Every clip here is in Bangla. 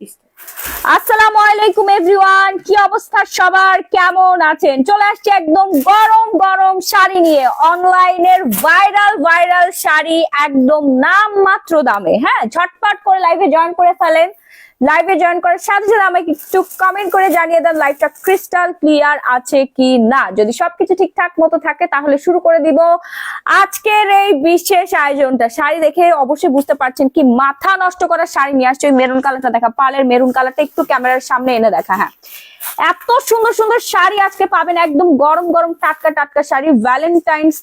আসসালামু আলাইকুম এভরিওয়ান, কি অবস্থা সবার, কেমন আছেন? চলে আসছে একদম গরম গরম শাড়ি নিয়ে, অনলাইনের ভাইরাল শাড়ি একদম নামমাত্র দামে। হ্যাঁ, ঝটপট করে লাইভে জয়েন করে ফেলেন। লাইভে জয়েন করার সাথে সাথে আমাকে একটু কমেন্ট করে জানিয়ে দেন লাইভটা ক্রিস্টাল ক্লিয়ার আছে কি না। যদি সবকিছু ঠিকঠাক মতো থাকে তাহলে শুরু করে দিব আজকের এই বিশেষ আয়োজনটা। শাড়ি দেখে অবশ্যই বুঝতে পারছেন কি মাথা নষ্ট করার শাড়ি নিয়ে আসছে। ওই মেরুন কালারটা দেখা, পালের মেরুন কালারটা একটু ক্যামেরার সামনে এনে দেখা। হ্যাঁ, এত সুন্দর সুন্দর শাড়ি আজকে পাবেন, একদম গরম গরম টাটকা টাটকা শাড়ি। ভ্যালেন্টাইন্স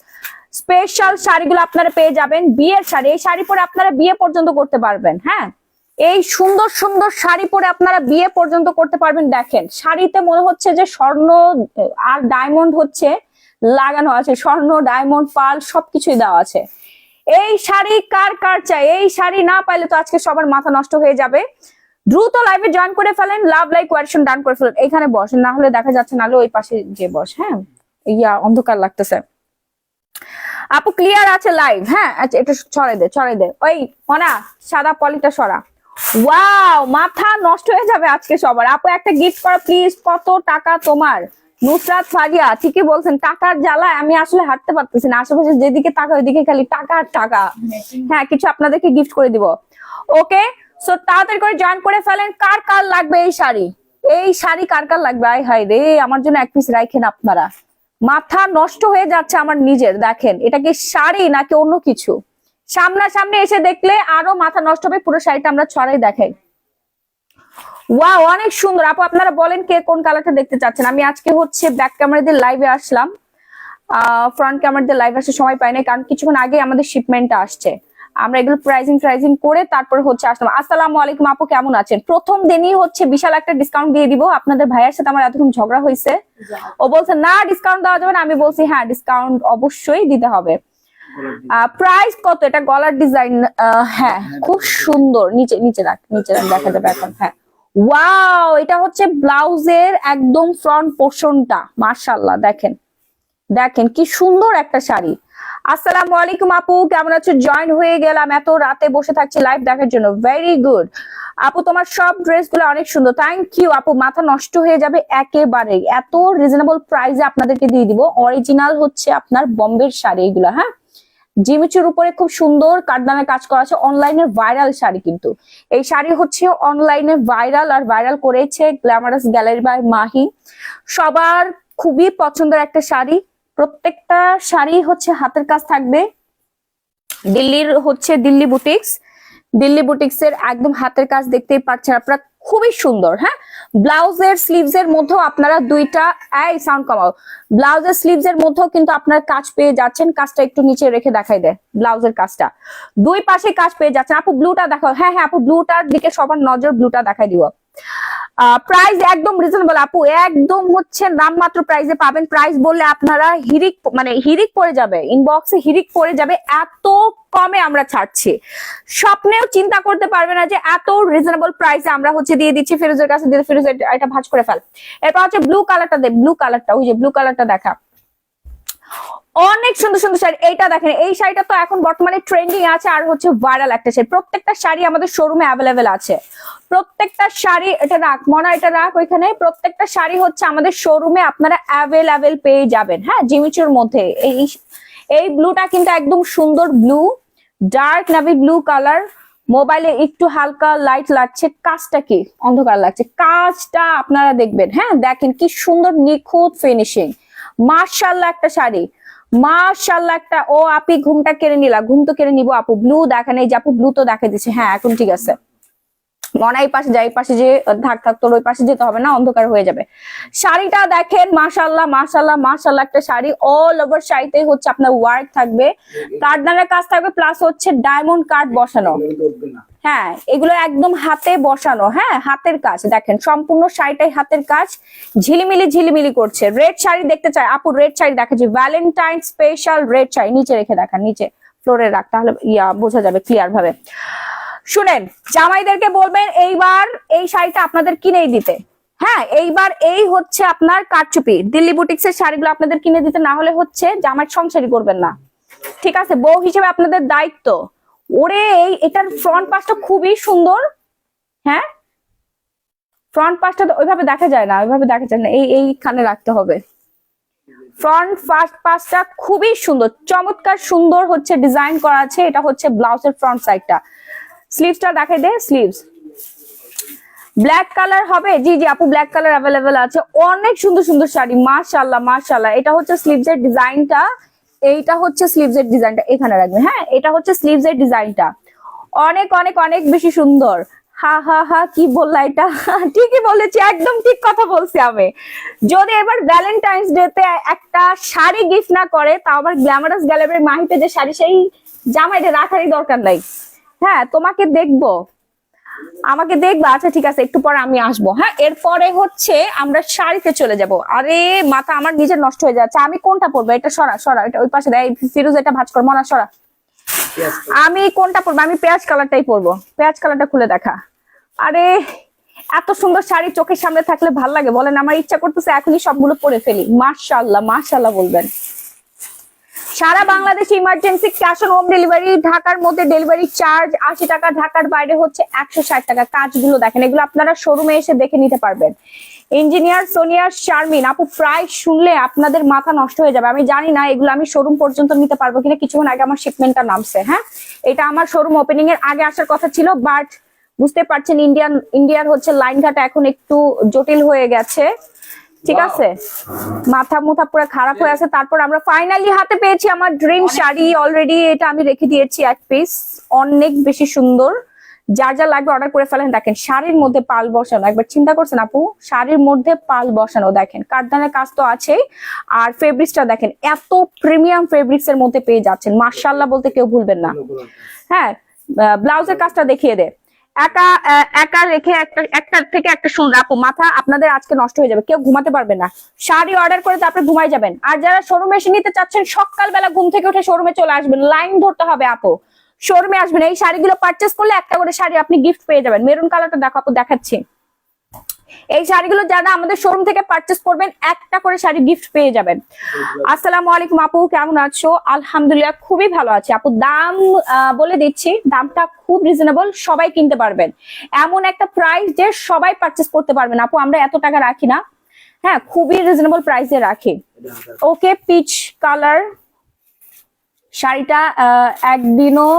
স্পেশাল শাড়িগুলো আপনারা পেয়ে যাবেন। বিয়ের শাড়ি, এই শাড়ি পরে আপনারা বিয়ে পর্যন্ত করতে পারবেন। হ্যাঁ, এই সুন্দর সুন্দর শাড়ি পরে আপনারা বিয়ে পর্যন্ত করতে পারবেন। দেখেন শাড়িতে মনে হচ্ছে যে স্বর্ণ আর ডায়মন্ড হচ্ছে লাগানো আছে, স্বর্ণ ডায়মন্ড পাল সবকিছুই দেওয়া আছে। এই শাড়ি কার কার চাই? এই শাড়ি না পাইলে তো আজকে সবার মাথা নষ্ট হয়ে যাবে। দ্রুত লাইভে জয়েন করে ফেলেন, লাভ লাইক কোয়ারেশন ডান করে ফেলেন। এখানে বসেন, না হলে দেখা যাচ্ছে, নাহলে ওই পাশে যে বস। হ্যাঁ, ইয়া অন্ধকার লাগতেছে। আপু ক্লিয়ার আছে লাইভ? হ্যাঁ, আচ্ছা এটা ছড়াই দে ওই মনা, সাদা পলিটা সরা। ওয়াও, মাথা নষ্ট হয়ে যাবে আজকে সবার। আপু একটা গিফট করো প্লিজ। কত টাকা তোমার? নুসরাত ফারিয়া ঠিকই বলছেন, টাকার জ্বালায় আমি আসলে হাঁটতে পারতেছি না। আশেপাশে যেদিকে টাকা ওইদিকে খালি টাকা আর টাকা। হ্যাঁ, কিছু আপনাদেরকে গিফট করে দিব। ওকে, সো তাড়াতাড়ি করে জয়েন করে ফেলেন। কার কার লাগবে এই শাড়ি? এই শাড়ি কার কার লাগবে? আয় হায় রে, আমার জন্য এক পিস রাখেন আপনারা। মাথা নষ্ট হয়ে যাচ্ছে আমার নিজের। দেখেন এটা কি শাড়ি নাকি অন্য কিছু? সামনাসামনি এসে দেখলে আরো মাথা নষ্ট হবে। পুরো শাড়িটা আমরা ছড়াই দেখাই। ওয়াও, অনেক সুন্দর। আপু আপনারা বলেন কে কোন কালারটা দেখতে চাচ্ছেন। আমি আজকে হচ্ছে ব্যাক ক্যামেরা দিয়ে লাইভে আসলাম, ফ্রন্ট ক্যামেরা দিয়ে লাইভ আসতে সময় পাই না, কারণ কিছুক্ষণ আগে আমাদের শিপমেন্টটা আসছে। আমরা এগুলো প্রাইজিং করে তারপর হচ্ছে আসলাম। আসসালামু আলাইকুম আপু, কেমন আছেন? প্রথম দিনই হচ্ছে বিশাল একটা ডিসকাউন্ট দিয়ে দিব। আপনাদের ভাইয়ের সাথে আমার এতক্ষণ ঝগড়া হয়েছে, ও বলছে না ডিসকাউন্ট দেওয়া যাবে না। আমি বলছি হ্যাঁ ডিসকাউন্ট অবশ্যই দিতে হবে। প্রাইস কত? এটা গলার ডিজাইন। হ্যাঁ, খুব সুন্দর। নিচে রাখ দেখা যাবে এখন। হ্যাঁ, ওয়াও, এটা হচ্ছে ব্লাউজের একদম ফ্রন্ট পোর্শনটা। মাশাআল্লাহ, দেখেন কি সুন্দর একটা শাড়ি। আসসালামু আলাইকুম আপু, কেমন আছো? জয়েন হয়ে গেলাম, এত রাতে বসে থাকছি লাইভ দেখার জন্য। ভেরি গুড আপু, তোমার সব ড্রেস গুলো অনেক সুন্দর। থ্যাংক ইউ আপু, মাথা নষ্ট হয়ে যাবে একেবারে। এত রিজনেবল প্রাইসে আপনাদেরকে দিয়ে দিব। অরিজিনাল হচ্ছে আপনার বোম্বের শাড়ি এগুলো। হ্যাঁ, জিমিচুর উপরে খুব সুন্দর কাঠদানের কাজ করা আছে। অনলাইনের ভাইরাল শাড়ি কিন্তু এই শাড়ি হচ্ছে অনলাইনে ভাইরাল, আর ভাইরাল করেছে গ্ল্যামারাস গ্যালারি বাই মাহি। সবার খুবই পছন্দের একটা শাড়ি। প্রত্যেকটা শাড়ি হচ্ছে হাতের কাজ থাকবে। দিল্লি বুটিক্স এর একদম হাতের কাজ দেখতেই পাচ্ছেন আপনারা, খুবই সুন্দর। হ্যাঁ, ব্লাউজের স্লিভস এর মধ্যেও আপনারা দুইটা সাউন্ড কমাও। ব্লাউজের স্লিভস এর মধ্যেও কিন্তু আপনারা কাজ পেয়ে যাচ্ছেন। কাজটা একটু নিচে রেখে দেখাই দেয়, ব্লাউজের কাজটা দুই পাশে কাজ পেয়ে যাচ্ছেন। আপু ব্লুটা দেখাও। হ্যাঁ আপু, ব্লুটার দিকে সবার নজর, ব্লুটা দেখাই দিব। প্রাইস একদম রিজনেবল আপু, একদম হচ্ছে নামমাত্র প্রাইসে পাবেন। প্রাইস বললে আপনারা হিরিক পড়ে যাবে, ইনবক্সে হিরিক পড়ে যাবে। এত কমে আমরা ছাড়ছি, স্বপ্নেও চিন্তা করতে পারবে না যে এত রিজনেবল প্রাইসে আমরা হচ্ছে দিয়ে দিচ্ছি। ফিরোজের কাছে দিয়ে, ফিরোজ এটা ভাঁজ করে ফেল। এরপর হচ্ছে ব্লু কালারটা দে, ওই যে ব্লু কালারটা দেখা। অনেক সুন্দর সুন্দর শাড়ি। এইটা দেখেন, এই শাড়িটা তো এখন বর্তমানে ট্রেন্ডিং আছে, আর হচ্ছে ভাইরাল একটা শাড়ি। প্রত্যেকটা শাড়ি আমাদের শোরুমে অ্যাভেলেবেল আছে। প্রত্যেকটা শাড়ি, এটা রাখ মনা, এটা রাখ ওইখানে। প্রত্যেকটা শাড়ি হচ্ছে আমাদের শোরুমে আপনারা অ্যাভেলেবেল পেয়ে যাবেন। হ্যাঁ, জিমিচুর মধ্যে এই ব্লুটা কিন্তু একদম সুন্দর ব্লু, ডার্ক নাভি ব্লু কালার। মোবাইলে একটু হালকা লাইট লাগছে, কাজটা কি অন্ধকার লাগছে, কাজটা আপনারা দেখবেন। হ্যাঁ, দেখেন কি সুন্দর নিখুঁত ফিনিশিং। মাশাআল্লাহ একটা শাড়ি, মাশাআল্লাহ একটা। ও আপি ঘুমটা কেড়ে নিলা, ঘুম তো কেড়ে নিবো আপু। ব্লু দেখেন, এই যে আপু ব্লু তো দেখা দিচ্ছে। হ্যাঁ, এখন ঠিক আছে। মনে এই পাশে যাই, পাশে যে থাক তোর ওই পাশে যেতে হবে না, অন্ধকার হয়ে যাবে। শাড়িটা দেখেন, মাশাআল্লাহ একটা শাড়ি। অল ওভার শাড়িতে হচ্ছে আপনার ওয়ার্ক থাকবে, কাঠদানের কাজ থাকবে, প্লাস হচ্ছে ডায়মন্ড কাট বসানো। হ্যাঁ, এগুলো একদম হাতে বসানো। হ্যাঁ, হাতের কাজ দেখেন, সম্পূর্ণ শাড়িটাই হাতের কাজ। ঝিলিমিলি করছে। রেড শাড়ি দেখতে চাই আপু, রেড শাড়ি দেখাচ্ছি। Valentine special red sari. নিচে রেখে দেখান, নিচে ফ্লোরে রাখ, তাহলে বোঝা যাবে ক্লিয়ার ভাবে। শুনেন, জামাইদেরকে বলবেন এইবার এই শাড়িটা আপনাদের কিনেই দিতে। হ্যাঁ, এইবার এই হচ্ছে আপনার কারচুপি দিল্লি বুটিক্স এর শাড়িগুলো আপনাদের কিনে দিতে, না হলে হচ্ছে জামাইয়ের সংসারই করবেন না। ঠিক আছে, বউ হিসেবে আপনাদের দায়িত্ব। ওরে এটার ফ্রন্ট পাশটা খুবই সুন্দর। হ্যাঁ, ফ্রন্ট পাশটা তো ওইভাবে দেখা যায় না, ওইভাবে দেখা যায় না, এইখানে রাখতে হবে। ফ্রন্ট ফার্স্ট পাশটা খুবই সুন্দর, চমৎকার সুন্দর হচ্ছে ডিজাইন করা আছে। এটা হচ্ছে ব্লাউজের ফ্রন্ট সাইডটা। স্লিভসটা দেখাই দে, স্লিভস ব্ল্যাক কালার হবে। জি জি আপু, ব্ল্যাক কালার অ্যাভেলেবেল আছে। অনেক সুন্দর সুন্দর শাড়ি, মাশাআল্লাহ মাশাআল্লাহ। এটা হচ্ছে স্লিভসের ডিজাইনটা, এইটা হচ্ছে স্লিভসের ডিজাইনটা, এখানে রাখবে। হ্যাঁ, এটা হচ্ছে স্লিভসের ডিজাইনটা, অনেক অনেক অনেক বেশি সুন্দর। হা হা হা, কি বললা এটা? ঠিকই বলেছি, একদম ঠিক কথা বলছি আমি। যদি এবার ভ্যালেন্টাইন্স ডে তে একটা শাড়ি গিফট না করে, তাও আবার গ্ল্যামারাস গ্যালারির মাহিতে যে শাড়ি, সেই জামাইটা রাখারই দরকার নাই। হ্যাঁ, তোমাকে দেখবো, আমাকে দেখবা। আচ্ছা ঠিক আছে, একটু পরে আমি আসবো। হ্যাঁ, এরপরে হচ্ছে আমরা শাড়িতে চলে যাব। আরে মাথা আমার নিজের নষ্ট হয়ে যাচ্ছে, আমি কোনটা পরবো? এটা সরা সরা, এটা ওই পাশে দেয়। ফিরোজ এটা ভাঁজ কর, মনা সরা। আমি কোনটা পরবো? আমি পেঁয়াজ কালারটাই পরবো। পেঁয়াজ কালারটা খুলে দেখা। আরে এত সুন্দর শাড়ি চোখের সামনে থাকলে ভাল লাগে বলেন? আমার ইচ্ছা করতেছে এখনই সবগুলো পরে ফেলি। মাশাআল্লাহ মাশাআল্লাহ বলবেন। সারা বাংলাদেশে emergency cash on home delivery. ঢাকার মধ্যে ডেলিভারি চার্জ 80 টাকা, ঢাকার বাইরে হচ্ছে 160 টাকা। কাজগুলো দেখেন, এগুলো আপনারা শোরুমে এসে দেখে নিতে পারবেন। ইঞ্জিনিয়ার সোনিয়া শারমিন আপু, প্রাইস শুনলে আপনাদের মাথা নষ্ট হয়ে যাবে। আমি জানি না এগুলো আমি শোরুম পর্যন্ত নিতে পারবো কিনা, কিছুক্ষণ আগে আমার শিপমেন্টটা নামছে। হ্যাঁ, এটা আমার শোরুম ওপেনিং এর আগে আসার কথা ছিল, বাট বুঝতে পারছেন ইন্ডিয়ার হচ্ছে লাইনঘাটা এখন একটু জটিল হয়ে গেছে। ঠিক আছে, মাথা মুথা পুরো খারাপ হয়ে আছে। তারপর আমরা ফাইনালি হাতে পেয়েছি আমার ড্রিম শাড়ি। অলরেডি এটা আমি রেখে দিয়েছি এক পিস, অনেক বেশি সুন্দর। যার যা লাগবে অর্ডার করে ফেলেন। দেখেন শাড়ির মধ্যে পাল বসানো, একবার চিন্তা করছেন আপু? শাড়ির মধ্যে পাল বসানো, দেখেন কাঠদানের কাজ তো আছেই, আর ফেব্রিক্সটা দেখেন, এত প্রিমিয়াম ফেব্রিক্স এর মধ্যে পেয়ে যাচ্ছেন। মাশাআল্লাহ বলতে কেউ ভুলবেন না। হ্যাঁ, ব্লাউজের কাজটা দেখিয়ে দে। একা একা রেখে একটা থেকে একটা শুন আপু, মাথা আপনাদের আজকে নষ্ট হয়ে যাবে, কেউ ঘুমাতে পারবে না। শাড়ি অর্ডার করে তারপরে ঘুমাই যাবেন। আর যারা শোরুমে এসে নিতে চাচ্ছেন, সকালবেলা ঘুম থেকে উঠে শোরুমে চলে আসবেন, লাইন ধরতে হবে আপু, শোরুমে আসবেন। এই শাড়িগুলো পারচেস করলে একটা করে শাড়ি আপনি গিফট পেয়ে যাবেন। মেরুন কালারটা দেখো আপু, দেখাচ্ছি। এই শাড়িগুলো যারা আমাদের শোরুম থেকে পারচেস করবেন, একটা করে শাড়ি গিফট পেয়ে যাবেন। আসসালামু আলাইকুম আপু, কেমন আছো? আলহামদুলিল্লাহ খুবই ভালো আছি আপু। দাম বলে দিচ্ছি, দামটা খুব রিজনেবল, সবাই কিনতে পারবেন। এমন একটা প্রাইস যে সবাই পারচেস করতে পারবেন আপু, আমরা এত টাকা রাখি না। হ্যাঁ, খুবই রিজনেবল প্রাইসে রাখি। ওকে, পিচ কালার শাড়িটা একদিনও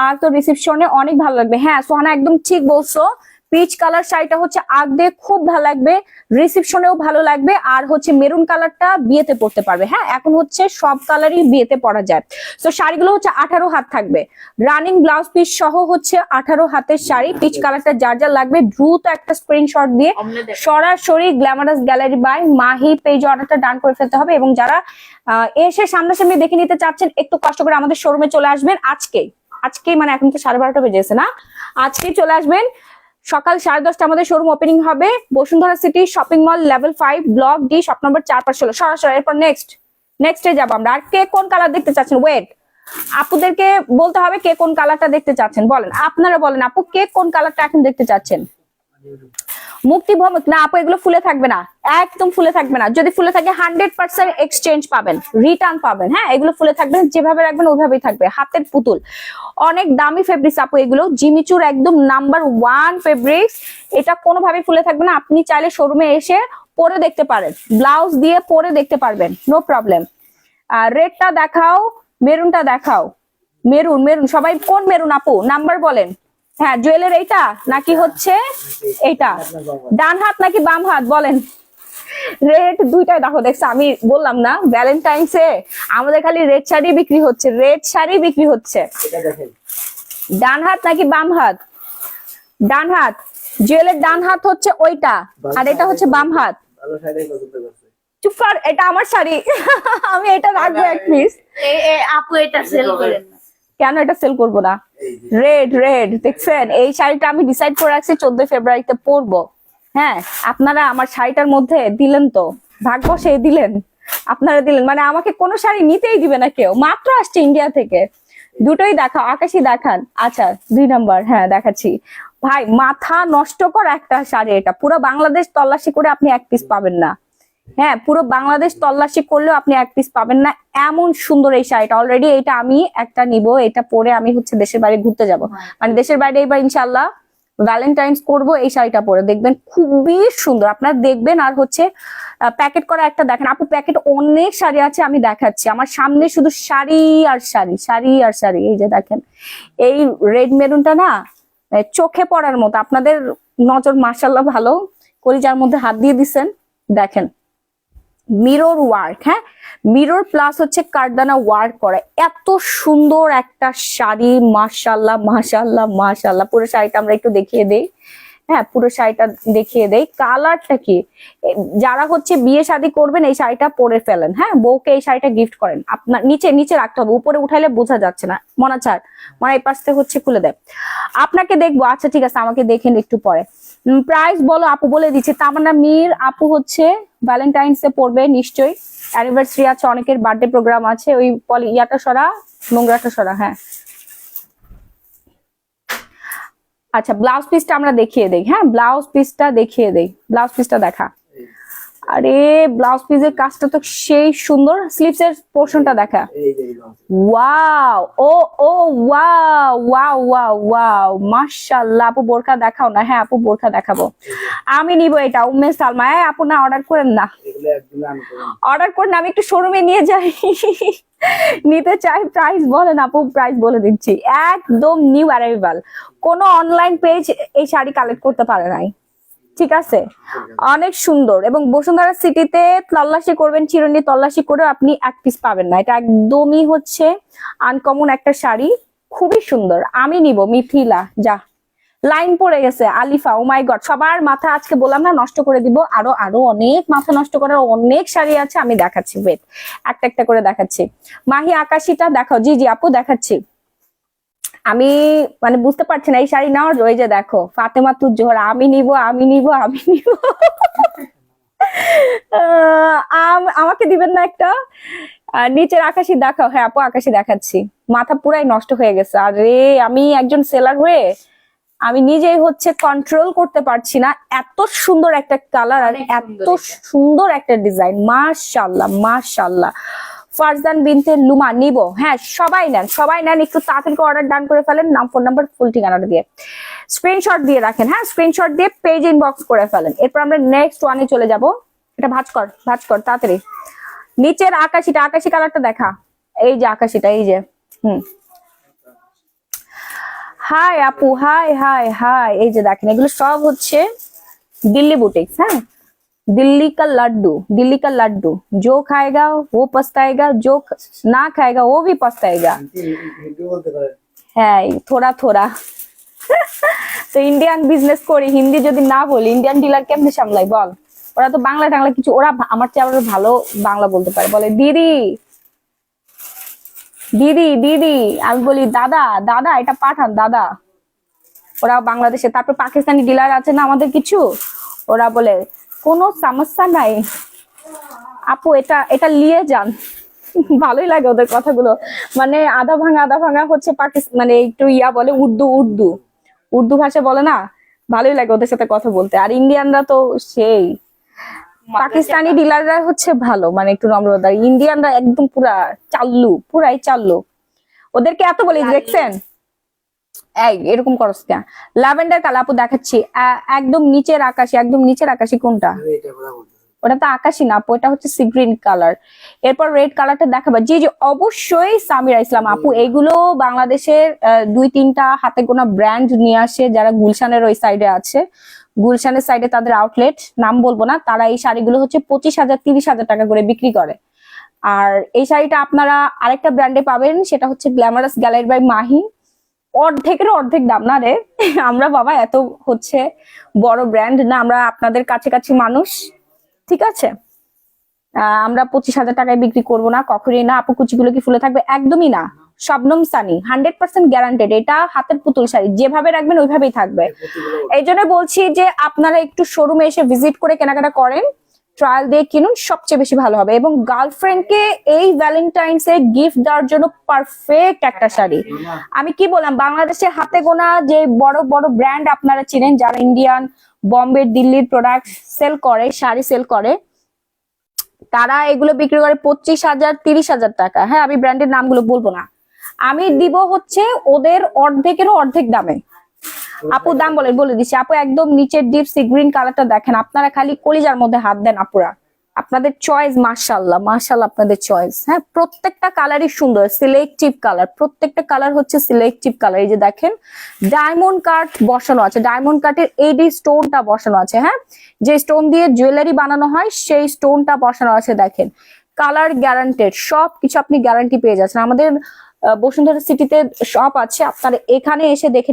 আর তো রিসেপশনে অনেক ভালো লাগবে। হ্যাঁ সোহানা, একদম ঠিক বলছো। পিচ কালার শাড়িটা হচ্ছে আগ দিয়ে খুব ভালো লাগবে, রিসেপশনেও ভালো লাগবে। আর হচ্ছে মেরুন কালারটা বিয়েতে পরতে পারবে। হ্যাঁ, এখন হচ্ছে সব কালারই বিয়েতে পরা যায়। তো শাড়িগুলো হচ্ছে 18 হাত থাকবে, রানিং ব্লাউজ পিস সহ হচ্ছে 18 হাতের শাড়ি। পিচ কালারটা যার যা লাগবে দ্রুত একটা স্ক্রিনশট দিয়ে সরাসরি glamorous gallery by Mahi page অর্ডারটা ডান করে ফেলতে হবে। এবং যারা এসে সামনাসামনি দেখে নিতে চাচ্ছেন, একটু কষ্ট করে আমাদের শোরুমে চলে আসবেন। আজকেই মানে এখন তো 12:30 বেজেছে না, আজকেই চলে আসবেন। সকাল 10:30 আমাদের শোরুম ওপেনিং হবে, Bashundhara city shopping mall, level 5, block D, shop number 416। সরাসরি এরপর নেক্সটে যাবো আমরা। আর কে কোন কালার দেখতে চাচ্ছেন? ওয়েট, আপুদেরকে বলতে হবে কে কোন কালারটা দেখতে চাচ্ছেন। বলেন, আপনারা বলেন আপু, কে কোন কালারটা এখন দেখতে চাচ্ছেন? মুক্তি ভ্রমক না আপু, এগুলো ফুলে থাকবে না, একদম ফুলে থাকবে না। যদি ফুলে থাকে 100% এক্সচেঞ্জ পাবেন, রিটার্ন পাবেন। হ্যাঁ, এগুলো ফুলে থাকবে না, যেভাবে রাখবেন ওইভাবেই থাকবে। হাতের পুতুল, অনেক দামি ফেব্রিক্স আপু এগুলো, জিমিচুর একদম নাম্বার 1 ফেব্রিক্স। এটা কোনোভাবেই ফুলে থাকবে না। আপনি চাইলে শোরুমে এসে পরে দেখতে পারেন, ব্লাউজ দিয়ে পরে দেখতে পারবেন, নো প্রবলেম। রেডটা দেখাও, মেরুনটা দেখাও। মেরুন সবাই কোন মেরুন আপু? নাম্বার বলেন। হ্যাঁ, জুয়েলের এইটা নাকি হচ্ছে এইটা? ডান হাত নাকি বাম হাত বলেন? রেড দুইটাই দেখো, দেখছো আমি বললাম না ভ্যালেন্টাইন্সে আমাদের খালি রেড শাড়ি বিক্রি হচ্ছে, রেড শাড়ি বিক্রি হচ্ছে। ডান হাত নাকি বাম হাত? ডান হাত। জুয়েলের ডান হাত হচ্ছে ওইটা, আর এটা হচ্ছে বাম হাত। চুপ কর, এটা আমার শাড়ি। আমি এটা রাখবো এক পিস। আপু এটা সেল করেন না কেন? এটা সেল করবো না। রেড দেখছেন, এই শাড়িটা আমি ডিসাইড করে রাখছি 14 ফেব্রুয়ারিতে পরবো। হ্যাঁ, আপনারা আমার শাড়িটার মধ্যে দিলেন তো, ভাগ্য সে দিলেন, আপনারা দিলেন, মানে আমাকে কোনো শাড়ি নিতেই দিবে না কেউ। মাত্র আসছে ইন্ডিয়া থেকে। দুটোই দেখাও, আকাশি দেখান। আচ্ছা 2 নাম্বার, হ্যাঁ দেখাচ্ছি। ভাই মাথা নষ্ট কর একটা শাড়ি, এটা পুরো বাংলাদেশ তল্লাশি করে আপনি এক পিস পাবেন না। হ্যাঁ, পুরো বাংলাদেশ তল্লাশি করলেও আপনি এক পিস পাবেন না, এমন সুন্দর এই শাড়িটা। অলরেডি এটা আমি একটা নিব, এটা পরে আমি হচ্ছে দেশের বাইরে ঘুরতে যাব। মানে দেশের বাইরে এবার ইনশাল্লাহ ভ্যালেন্টাইন্স করব এই শাড়িটা পরে দেখবেন খুবই সুন্দর, আপনারা দেখবেন। আর হচ্ছে প্যাকেট করা একটা দেখেন আপু, প্যাকেট অনেক শাড়ি আছে, আমি দেখাচ্ছি। আমার সামনে শুধু শাড়ি আর শাড়ি, শাড়ি আর শাড়ি। এই যে দেখেন এই রেড মেরুনটা না চোখে পড়ার মতো, আপনাদের নজর মাশাআল্লাহ ভালো, কলিজার মধ্যে হাত দিয়ে দিছেন। দেখেন মিরর ওয়ার্ক, হ্যাঁ মিরর প্লাস হচ্ছে কারদানা ওয়ার্ক করা, এত সুন্দর একটা শাড়ি, মাশাআল্লাহ মাশাআল্লাহ মাশাআল্লাহ। পুরো শাড়িটা আমরা একটু দেখিয়ে দেই, হ্যাঁ পুরো শাড়িটা দেখিয়ে দেই। কালারটা কি, যারা হচ্ছে বিয়ে শাদী করবেন এই শাড়িটা পরে ফেলেন, হ্যাঁ বউকে এই শাড়িটা গিফট করেন। আপনার নিচে নিচে রাখতে হবে, উপরে উঠাইলে বোঝা যাচ্ছে না। মনে চায় মনে এই পাশ থেকে হচ্ছে খুলে দেয়। আপনাকে দেখবো, আচ্ছা ঠিক আছে আমাকে দেখেন একটু পরে। প্রাইস বলো আপু, বলে দিচ্ছি। তামান্না মীর আপু হচ্ছে ভ্যালেন্টাইন্স এ পড়বে নিশ্চয়ই, অ্যানিভার্সারি আছে, অনেকের বার্থডে প্রোগ্রাম আছে। ওই ইয়াটা সরা, নোংরাটা সরা, হ্যাঁ। আচ্ছা ব্লাউজ পিসটা আমরা দেখিয়ে দেই, হ্যাঁ ব্লাউজ পিসটা দেখিয়ে দেই, ব্লাউজ পিসটা দেখা। আরে ব্লাউজ পিসের কাজটা তো সেই সুন্দর, স্লিভস এর পোর্শনটা দেখা। ওয়াও, ও ও ওয়াও ওয়াও ওয়াও ওয়াও, মাশাআল্লাহ। আপু বোরকা দেখাও না, হ্যাঁ আপু বোরকা দেখাবো, আমি নিব এটা। উম্মে সালমা, আপু না অর্ডার করেন না, অর্ডার করেন, আমি একটু শোরুমে নিয়ে যাই, নিতে চাই। প্রাইস বলেন আপু, প্রাইস বলে দিচ্ছি, একদম নিউ অ্যারাইভাল। কোনো অনলাইন পেজ এই শাড়ি কালেক্ট করতে পারে নাই, ঠিক আছে। অনেক সুন্দর, এবং বসুন্ধরা সিটিতে তল্লাশি করবেন, চিরুনি তল্লাশি করে আপনি এক পিস পাবেন না। এটা একদমই হচ্ছে আনকমন একটা শাড়ি, খুবই সুন্দর। আমি নিব। মিথিলা যা, লাইন পড়ে গেছে। আলিফা, ও মাই গড, সবার মাথা আজকে বললাম না নষ্ট করে দিব। আরো আরো অনেক মাথা নষ্ট করার অনেক শাড়ি আছে, আমি দেখাচ্ছি, ওয়েট একটা একটা করে দেখাচ্ছি। মাহি আকাশিটা দেখাও। জি জি আপু দেখাচ্ছি। আমি মানে বুঝতে পারছি না এই শাড়ি নেওয়ার, ওই যে দেখো ফাতেমা তুজ জোহরা, আমি নিব আমি নিব আমি নিব। আমাকে দিবেন না একটা? নিচের আকাশি দেখাও। হ্যাঁ আপু আকাশি দেখাচ্ছি। মাথা পুরাই নষ্ট হয়ে গেছে। আরে আমি একজন সেলার হয়ে আমি নিজেই হচ্ছে কন্ট্রোল করতে পারছি না। এত সুন্দর একটা কালার আর এত সুন্দর একটা ডিজাইন, মাশাআল্লাহ মাশাআল্লাহ। ফারজান বিনতে লুমা নিব, হ্যাঁ সবাই নেন সবাই নেন, একটু তাড়াতাড়ি অর্ডার ডান করে ফেলেন, নাম ফোন নাম্বার ফুল ঠিকানাটা দিয়ে স্ক্রিনশট দিয়ে রাখেন, হ্যাঁ স্ক্রিনশট দিয়ে পেজ ইনবক্স করে ফেলেন। এরপর আমরা নেক্সট ওয়ানে চলে যাব। এটা ভাঁজ কর তাড়াতাড়ি। নিচের আকাশিটা, আকাশি কালারটা দেখা, এই যে আকাশিটা, এই যে হাই আপু, হাই হাই হাই। এই যে দেখেন এগুলো সব হচ্ছে दिल्ली बुटीक्स, है दिल्ली का लड्डू जो खाएगा वो पछताएगा, जो ना खाएगा वो भी पछताएगा। হ্যাঁ থোড়া থোড়া। তো ইন্ডিয়ান বিজনেস করি, হিন্দি যদি না বলি ইন্ডিয়ান ডিলার কেমনে সামলাই বল? ওরা তো বাংলা টাংলা কিছু, ওরা আমার চেয়ে আরো ভালো বাংলা বলতে পারে। বলে দিদি দিদি দিদি, আমি বলি দাদা দাদা, এটা পাঠান দাদা। ওরা বাংলাদেশে, তারপর পাকিস্তানি ডিলার আছে না আমাদের কিছু, ওরা বলে কোনো সমস্যা নাই আপু, এটা এটা নিয়ে যান। ভালোই লাগে ওদের কথাগুলো, মানে আধা ভাঙা হচ্ছে পাকিস্তান, মানে একটু ইয়া বলে উর্দু ভাষা বলে না, ভালোই লাগে ওদের সাথে কথা বলতে। আর ইন্ডিয়ানরা তো সেই, পাকিস্তানি ডিলাররা হচ্ছে ভালো, মানে একটু নম্রতা। ইন্ডিয়ানরা একদম পুরাই চাল্লু। ওদেরকে এত বলি, দেখছেন এই এরকম করস কেন? ল্যাভেন্ডার কালার আপু দেখাচ্ছি, একদম নিচের আকাশি কোনটা? ওটা তো আকাশি না আপু, এটা হচ্ছে সি গ্রিন কালার। এরপর রেড কালারটা দেখাবা। জি জি অবশ্যই সামিরা ইসলাম আপু, এগুলো বাংলাদেশের 2-3টা হাতে গোনা ব্র্যান্ড নিয়ে আসে, যারা গুলশানের ওই সাইডে আছে, গুলশানের সাইডে তাদের আউটলেট, নাম বলবো না, তারা এই শাড়িগুলো হচ্ছে 25,000-30,000 টাকা করে বিক্রি করে। আর এই শাড়িটা আপনারা আরেকটা ব্র্যান্ডে পাবেন, সেটা হচ্ছে গ্ল্যামারাস গ্যালারি বাই মাহি। অর্ধেকের অর্ধেক দাম না রে, আমরা বাবা এত হচ্ছে বড় ব্র্যান্ড না, আমরা আপনাদের কাছে মানুষ, ঠিক আছে। আমরা 25,000 টাকায় বিক্রি করবো না, কখনই না। আপু কুচিগুলো কি ফুলে থাকবে? একদমই না। শবনম সানি 100% গ্যারান্টেড, এটা হাতের পুতুল শাড়ি, যেভাবে রাখবেন ওইভাবেই থাকবে। এই জন্য বলছি যে আপনারা একটু শোরুমে এসে ভিজিট করে কেনাকাটা করেন, ট্রায়াল দিয়ে কিনুন, সবচেয়ে বেশি ভালো হবে। এবং গার্লফ্রেন্ডকে এই ভ্যালেন্টাইন্স এ গিফট দেওয়ার জন্য পারফেক্ট একটা শাড়ি। আমি কি বললাম, বাংলাদেশে হাতে গোনা যে বড় বড় ব্র্যান্ড আপনারা চিনেন, যারা ইন্ডিয়ান, বম্বে, দিল্লির প্রোডাক্ট সেল করে, শাড়ি সেল করে, তারা এগুলো বিক্রি করে 25,000-30,000 টাকা। হ্যাঁ আমি ব্র্যান্ডের নামগুলো বলবো না, আমি দিব হচ্ছে ওদের অর্ধেকেরও অর্ধেক দামে। আপু দাম বলে দিচ্ছি আপু, একদম নিচের ডিপ সি গ্রিন কালারটা দেখেন, আপনারা খালি কলিজার মধ্যে হাত দেন আপুরা, আপনাদের চয়েস মাশাআল্লাহ মাশাআল্লাহ, আপনাদের চয়েস। হ্যাঁ, প্রত্যেকটা কালারই সুন্দর, সিলেক্টিভ কালার, প্রত্যেকটা কালার হচ্ছে সিলেক্টিভ কালার। এই যে দেখেন ডায়মন্ড কাট বসানো আছে, ডায়মন্ড কাটের এডি স্টোনটা বসানো আছে। হ্যাঁ, যে স্টোন দিয়ে জুয়েলারি বানানো হয় সেই স্টোনটা বসানো আছে। দেখেন কালার গ্যারান্টেড, সব কিছু আপনি গ্যারান্টি পেয়ে যাচ্ছেন। আমাদের বসুন্ধরা সিটিতে শপ আছে, আপনারা এখানে এসে দেখে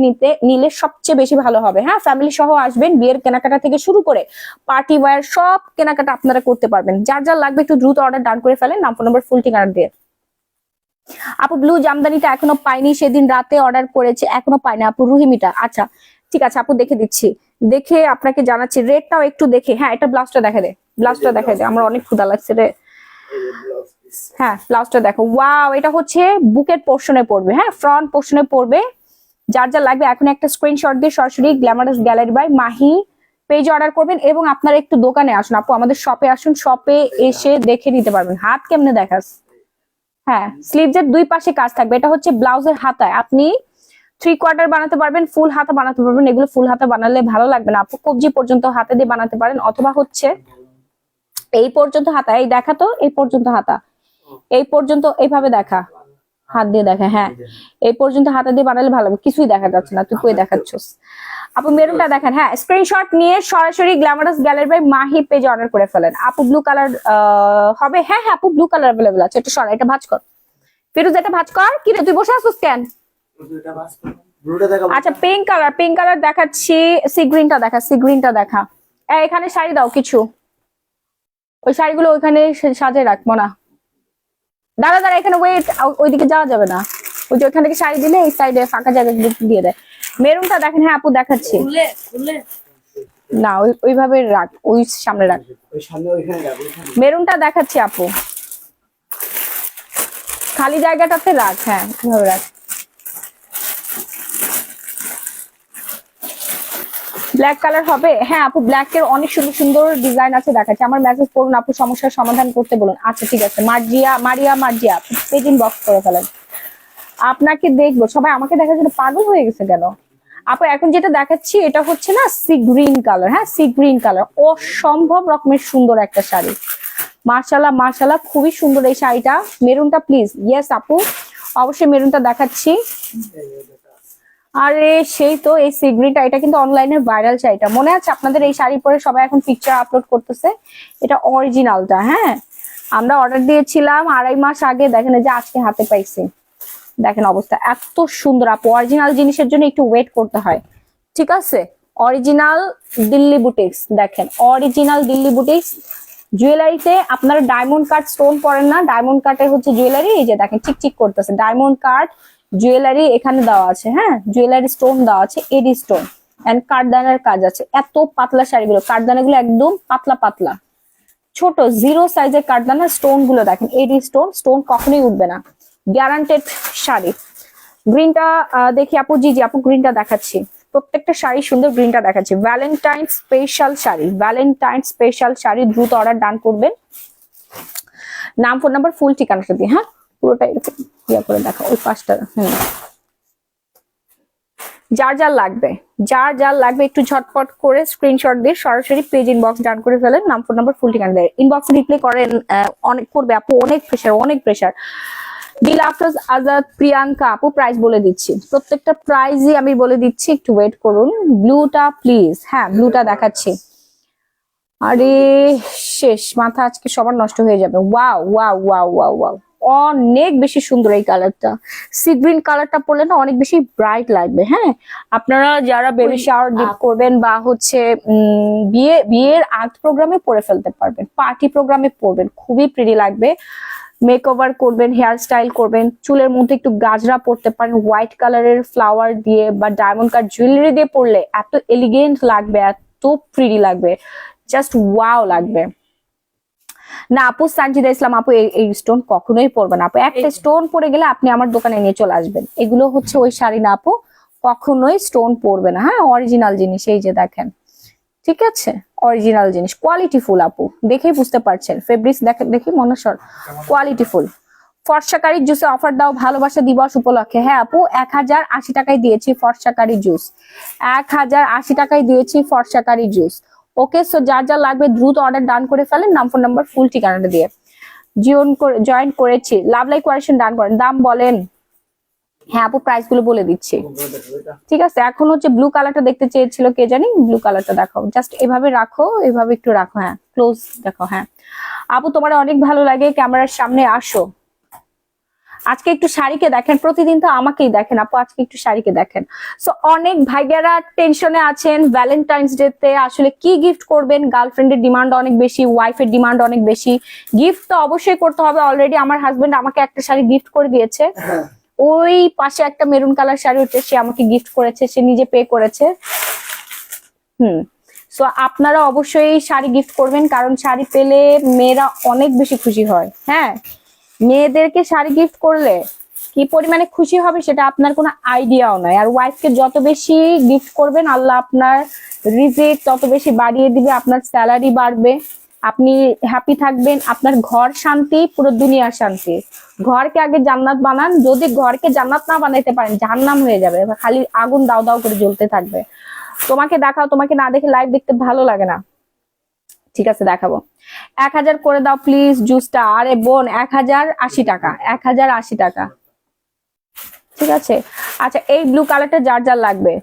নিলে সবচেয়ে বেশি ভালো হবে। হ্যাঁ, ফ্যামিলি সহ আসবেন, বিয়ের কেনাকাটা থেকে শুরু করে পার্টি ওয়্যার সব কেনাকাটা আপনারা করতে পারবেন। যার যার লাগবে একটু দ্রুত অর্ডার ডান করে ফেলেন, নাম ফোন নাম্বার ফুল ঠিকানা দিয়ে। আপু ব্লু জামদানিটা এখনো পাইনি, সেদিন রাতে অর্ডার করেছে, এখনো পাইনি আপু। রুহিমিটা, আচ্ছা ঠিক আছে আপু, দেখে দিচ্ছি, দেখে আপনাকে জানাচ্ছি। রেডটাও একটু দেখে, হ্যাঁ এটা ব্লাউজটা দেখা দে, ব্লাউজটা দেখা দে, আমার অনেক ক্ষুধা লাগছে রে। হ্যাঁ ব্লাউজটা দেখো, ওয়াও, এটা হচ্ছে বুকের পোর্শনে পড়বে, হ্যাঁ ফ্রন্ট পোর্শনে পড়বে। যার যা লাগবে এখন একটা স্ক্রিনশট দিয়ে সরাসরি গ্ল্যামারাস গ্যালারি বাই মাহি পেজে অর্ডার করবেন, এবং আপনারা একটু দোকানে আসুন আপু, আমাদের শপে আসুন, শপে এসে দেখে নিতে পারবেন। হাত কেমনে দেখাস? হ্যাঁ, স্লিভসের দুই পাশে কাজ থাকবে। এটা হচ্ছে ব্লাউজের হাতায় আপনি 3/4 বানাতে পারবেন, ফুল হাতা বানাতে পারবেন। এগুলো ফুল হাতা বানালে ভালো লাগবে না আপু, কবজি পর্যন্ত হাতে দিয়ে বানাতে পারেন, অথবা হচ্ছে এই পর্যন্ত হাতা, এই দেখা তো, এই পর্যন্ত হাতা, এই পর্যন্ত এইভাবে দেখা, হাত দিয়ে দেখা। হ্যাঁ, এই পর্যন্ত হাতে দিয়ে বানালে ভালো হবে। কিছুই দেখা যাচ্ছে না, তুই কই দেখাচ্ছস আপু? মেরুনটা দেখেন, হ্যাঁ স্ক্রিনশট নিয়ে সরাসরি গ্ল্যামারাস গ্যালারি বাই মাহি পেজে অর্ডার করে ফেলেন আপু। ব্লু কালার হবে? হ্যাঁ হ্যাঁ আপু, ব্লু কালার अवेलेबल আছে। এটা সরা, এটা ভাঁজ কর ফিরোজ, এটা ভাঁজ কর। কি রে তুই বসে আছিস কেন? আচ্ছা পিঙ্ক কালার, পিঙ্ক কালার দেখাচ্ছি। সি গ্রিনটা দেখা, সি গ্রিনটা দেখা। এখানে শাড়ি দাও কিছু, ওই শাড়িগুলো ওইখানে সাজিয়ে রাখবো না। দাঁড়া দাঁড়া, এখানে ওয়েট, ওইদিকে যাওয়া যাবে না। ওই যে ওইখান থেকে শাড়ি দিলে এই সাইডে ফাঁকা জায়গা দিয়ে দেয়। মেরুনটা দেখেন, হ্যাঁ আপু দেখাচ্ছি না, ওইভাবে রাখ, ওই সামনে রাখ। মেরুনটা দেখাচ্ছি আপু, খালি জায়গাটাতে রাখ, হ্যাঁ ওইভাবে রাখ। ব্ল্যাক কালার হবে? হ্যাঁ আপু, ব্ল্যাক এর অনেক সুন্দর সুন্দর ডিজাইন আছে, দেখাচ্ছি। আমার মেসেজ করুন আপু, সমস্যার সমাধান করতে বলুন। আচ্ছা ঠিক আছে, মারিয়া পেজ ইনবক্স করে ফেলেন, আপনাকে দেখবো। সবাই আমাকে দেখার জন্য পাগল হয়ে গেছে কেন আপু? এখন যেটা দেখাচ্ছি এটা হচ্ছে না সি গ্রিন কালার, হ্যাঁ সি গ্রিন কালার, অসম্ভব রকমের সুন্দর একটা শাড়ি। মাশাআল্লাহ মাশাআল্লাহ, খুবই সুন্দর এই শাড়িটা। মেরুনটা প্লিজ, ইয়েস আপু অবশ্যই মেরুনটা দেখাচ্ছি। আরে সেই তো, এই সি গ্রিনটা, এটা কিন্তু অনলাইনের ভাইরাল শাড়িটা, মনে আছে আপনাদের? এই শাড়ি পরে সবাই এখন পিকচার আপলোড করতেছে। এটা অরিজিনালটা, হ্যাঁ আমরা অর্ডার দিয়েছিলাম 2.5 মাস আগে, দেখেন এই যে আজকে হাতে পাইছি। দেখেন অবস্থা এত সুন্দর আপু, অরিজিনাল জিনিসের জন্য একটু ওয়েট করতে হয়, ঠিক আছে? অরিজিনাল দিল্লি বুটিক্স, দেখেন অরিজিনাল দিল্লি বুটিক্স। জুয়েলারিতে আপনারা ডায়মন্ড কাট স্টোন পরেন না, ডায়মন্ড কাটের হচ্ছে জুয়েলারি, এই যে দেখেন চিকচিক করতেছে, ডায়মন্ড কাট জুয়েলারি এখানে দেওয়া আছে। হ্যাঁ, জুয়েলারি স্টোন দেওয়া আছে, এডি স্টোন এন্ড কাঠদানার কাজ আছে। এত পাতলা শাড়িগুলো, কাঠদানাগুলো একদম পাতলা পাতলা, ছোট 0 সাইজের কাঠদানা। স্টোন গুলো দেখেন, এডি স্টোন, স্টোন কখনোই উঠবে না, গ্যারান্টেড শাড়ি। গ্রিনটা দেখি আপু, জি জি আপু গ্রিনটা দেখাচ্ছি, প্রত্যেকটা শাড়ি সুন্দর। গ্রিনটা দেখাচ্ছি, Valentine special sari, Valentine special sari, দ্রুত অর্ডার ডান করবেন। নাম ফোন নাম্বার ফুল ঠিকানাটা দিয়ে, হ্যাঁ পুরোটা এরকম ইয়া করে দেখা, ওই পাঁচটা। যার যার লাগবে একটু ঝটপট করে স্ক্রিনশট দিয়ে সরাসরি পেজ ইনবক্স ডান করে ফেলেন, নাম ফোন নাম্বার ফুল ঠিকানা দেয়। ইনবক্সে রিপ্লাই করেন, অনেক করবে আপু, অনেক প্রেশার। ডিল আফরোজ আজাদ প্রিয়াঙ্কা আপু, প্রাইস বলে দিচ্ছি, প্রত্যেকটা প্রাইসই আমি বলে দিচ্ছি, একটু ওয়েট করুন। ব্লুটা প্লিজ, হ্যাঁ ব্লুটা দেখাচ্ছি। আরে শেষ, মাথা আজকে সবার নষ্ট হয়ে যাবে। Wow wow wow wow wow, অনেক বেশি সুন্দর এই কালারটা। সি গ্রিন কালারটা পরলে না অনেক বেশি ব্রাইট লাগবে। হ্যাঁ, আপনারা যারা বেবি শাওয়ার করবেন বা হচ্ছে বিয়ের আর্ট প্রোগ্রামে পরে ফেলতে পারবেন, পার্টি প্রোগ্রামে পরবেন, খুবই প্রিটি লাগবে। মেকওভার করবেন, হেয়ার স্টাইল করবেন, চুলের মধ্যে একটু গাজরা পরতে পারেন, হোয়াইট কালারের ফ্লাওয়ার দিয়ে বা ডায়মন্ড কাট জুয়েলারি দিয়ে পরলে এত এলিগেন্ট লাগবে, এত প্রিটি লাগবে, জাস্ট ওয়াও লাগবে। না আপু, সানজিদা ইসলাম আপু এই স্টোন কখনোই পরবেন আপু, একটা স্টোন পরে গেলে আপনি আমার দোকানে নিয়ে চলে আসবেন। এগুলো হচ্ছে ওই শাড়ি না আপু, কখনোই স্টোন পরবে না। হ্যাঁ, অরিজিনাল জিনিস, এই যে দেখেন, ঠিক আছে অরিজিনাল জিনিস, কোয়ালিটি ফুল আপু, দেখেই বুঝতে পারছেন। ফেব্রিক্স দেখি মনসর, কোয়ালিটি ফুল, ফর্সাকারি জুসে অফার দাও ভালোবাসা দিবস উপলক্ষে। হ্যাঁ আপু 1080 টাকায় দিয়েছি ফর্সাকারি জুস, 1080 টাকায় দিয়েছি ফর্সাকারি জুস। ওকে, সো যার যা লাগবে দ্রুত অর্ডার ডান করে ফেলেন, নাম ফোন নাম্বার ফুল ঠিকানাটা দিয়ে। জয়েন করেছি, লাভ লাইক কোয়ারেশন ডান করেন, দাম বলেন। হ্যাঁ আপু প্রাইস গুলো বলে দিচ্ছি, ঠিক আছে। এখন হচ্ছে ব্লু কালারটা দেখতে চেয়েছিল কে জানি, ব্লু কালারটা দেখাও, জাস্ট এভাবে রাখো, এভাবে একটু রাখো, হ্যাঁ ক্লোজ দেখো। হ্যাঁ আপু তোমার অনেক ভালো লাগে, ক্যামেরার সামনে আসো। আজকে একটু শাড়িকে দেখেন, প্রতিদিন তো আমাকেই দেখেন আপু, আজকে একটু শাড়িকে দেখেন। সো অনেক ভাইয়ারা টেনশনে আছেন ভ্যালেন্টাইন্স ডে তে আসলে কি গিফট করবেন। গার্লফ্রেন্ডের ডিমান্ড অনেক বেশি, ওয়াইফের ডিমান্ড অনেক বেশি, গিফট তো অবশ্যই করতে হবে। অলরেডি আমার হাজবেন্ড আমাকে একটা শাড়ি গিফট করে দিয়েছে, ওই পাশে একটা মেরুন কালার শাড়ি হচ্ছে, সে আমাকে গিফট করেছে, সে নিজে পে করেছে। সো আপনারা অবশ্যই শাড়ি গিফট করবেন, কারণ শাড়ি পেলে মেয়েরা অনেক বেশি খুশি হয়। হ্যাঁ, মেয়েদেরকে শাড়ি গিফট করলে কি পরিমাণে খুশি হবে সেটা আপনার কোনো আইডিয়াও নাই। আর ওয়াইফকে যত বেশি গিফট করবেন, আল্লাহ আপনার রিজিক তত বেশি বাড়িয়ে দিবে, আপনার স্যালারি বাড়বে, আপনি হ্যাপি থাকবেন, আপনার ঘর শান্তি, পুরো দুনিয়ার শান্তি। ঘরকে আগে জান্নাত বানান, যদি ঘরকে জান্নাত না বানাইতে পারেন জাহান্নাম হয়ে যাবে, খালি আগুন দাও দাও করে জ্বলতে থাকবে। তোমাকে দেখাও, তোমাকে না দেখে লাইভ দেখতে ভালো লাগে না, ঠিক আছে দেখাবো। 1000 করে দাও প্লিজ জুসটা। আরে বোন 1080 টাকা, 1080 টাকা, ঠিক আছে। আচ্ছা এই ব্লু কালারটা যার যার লাগবে,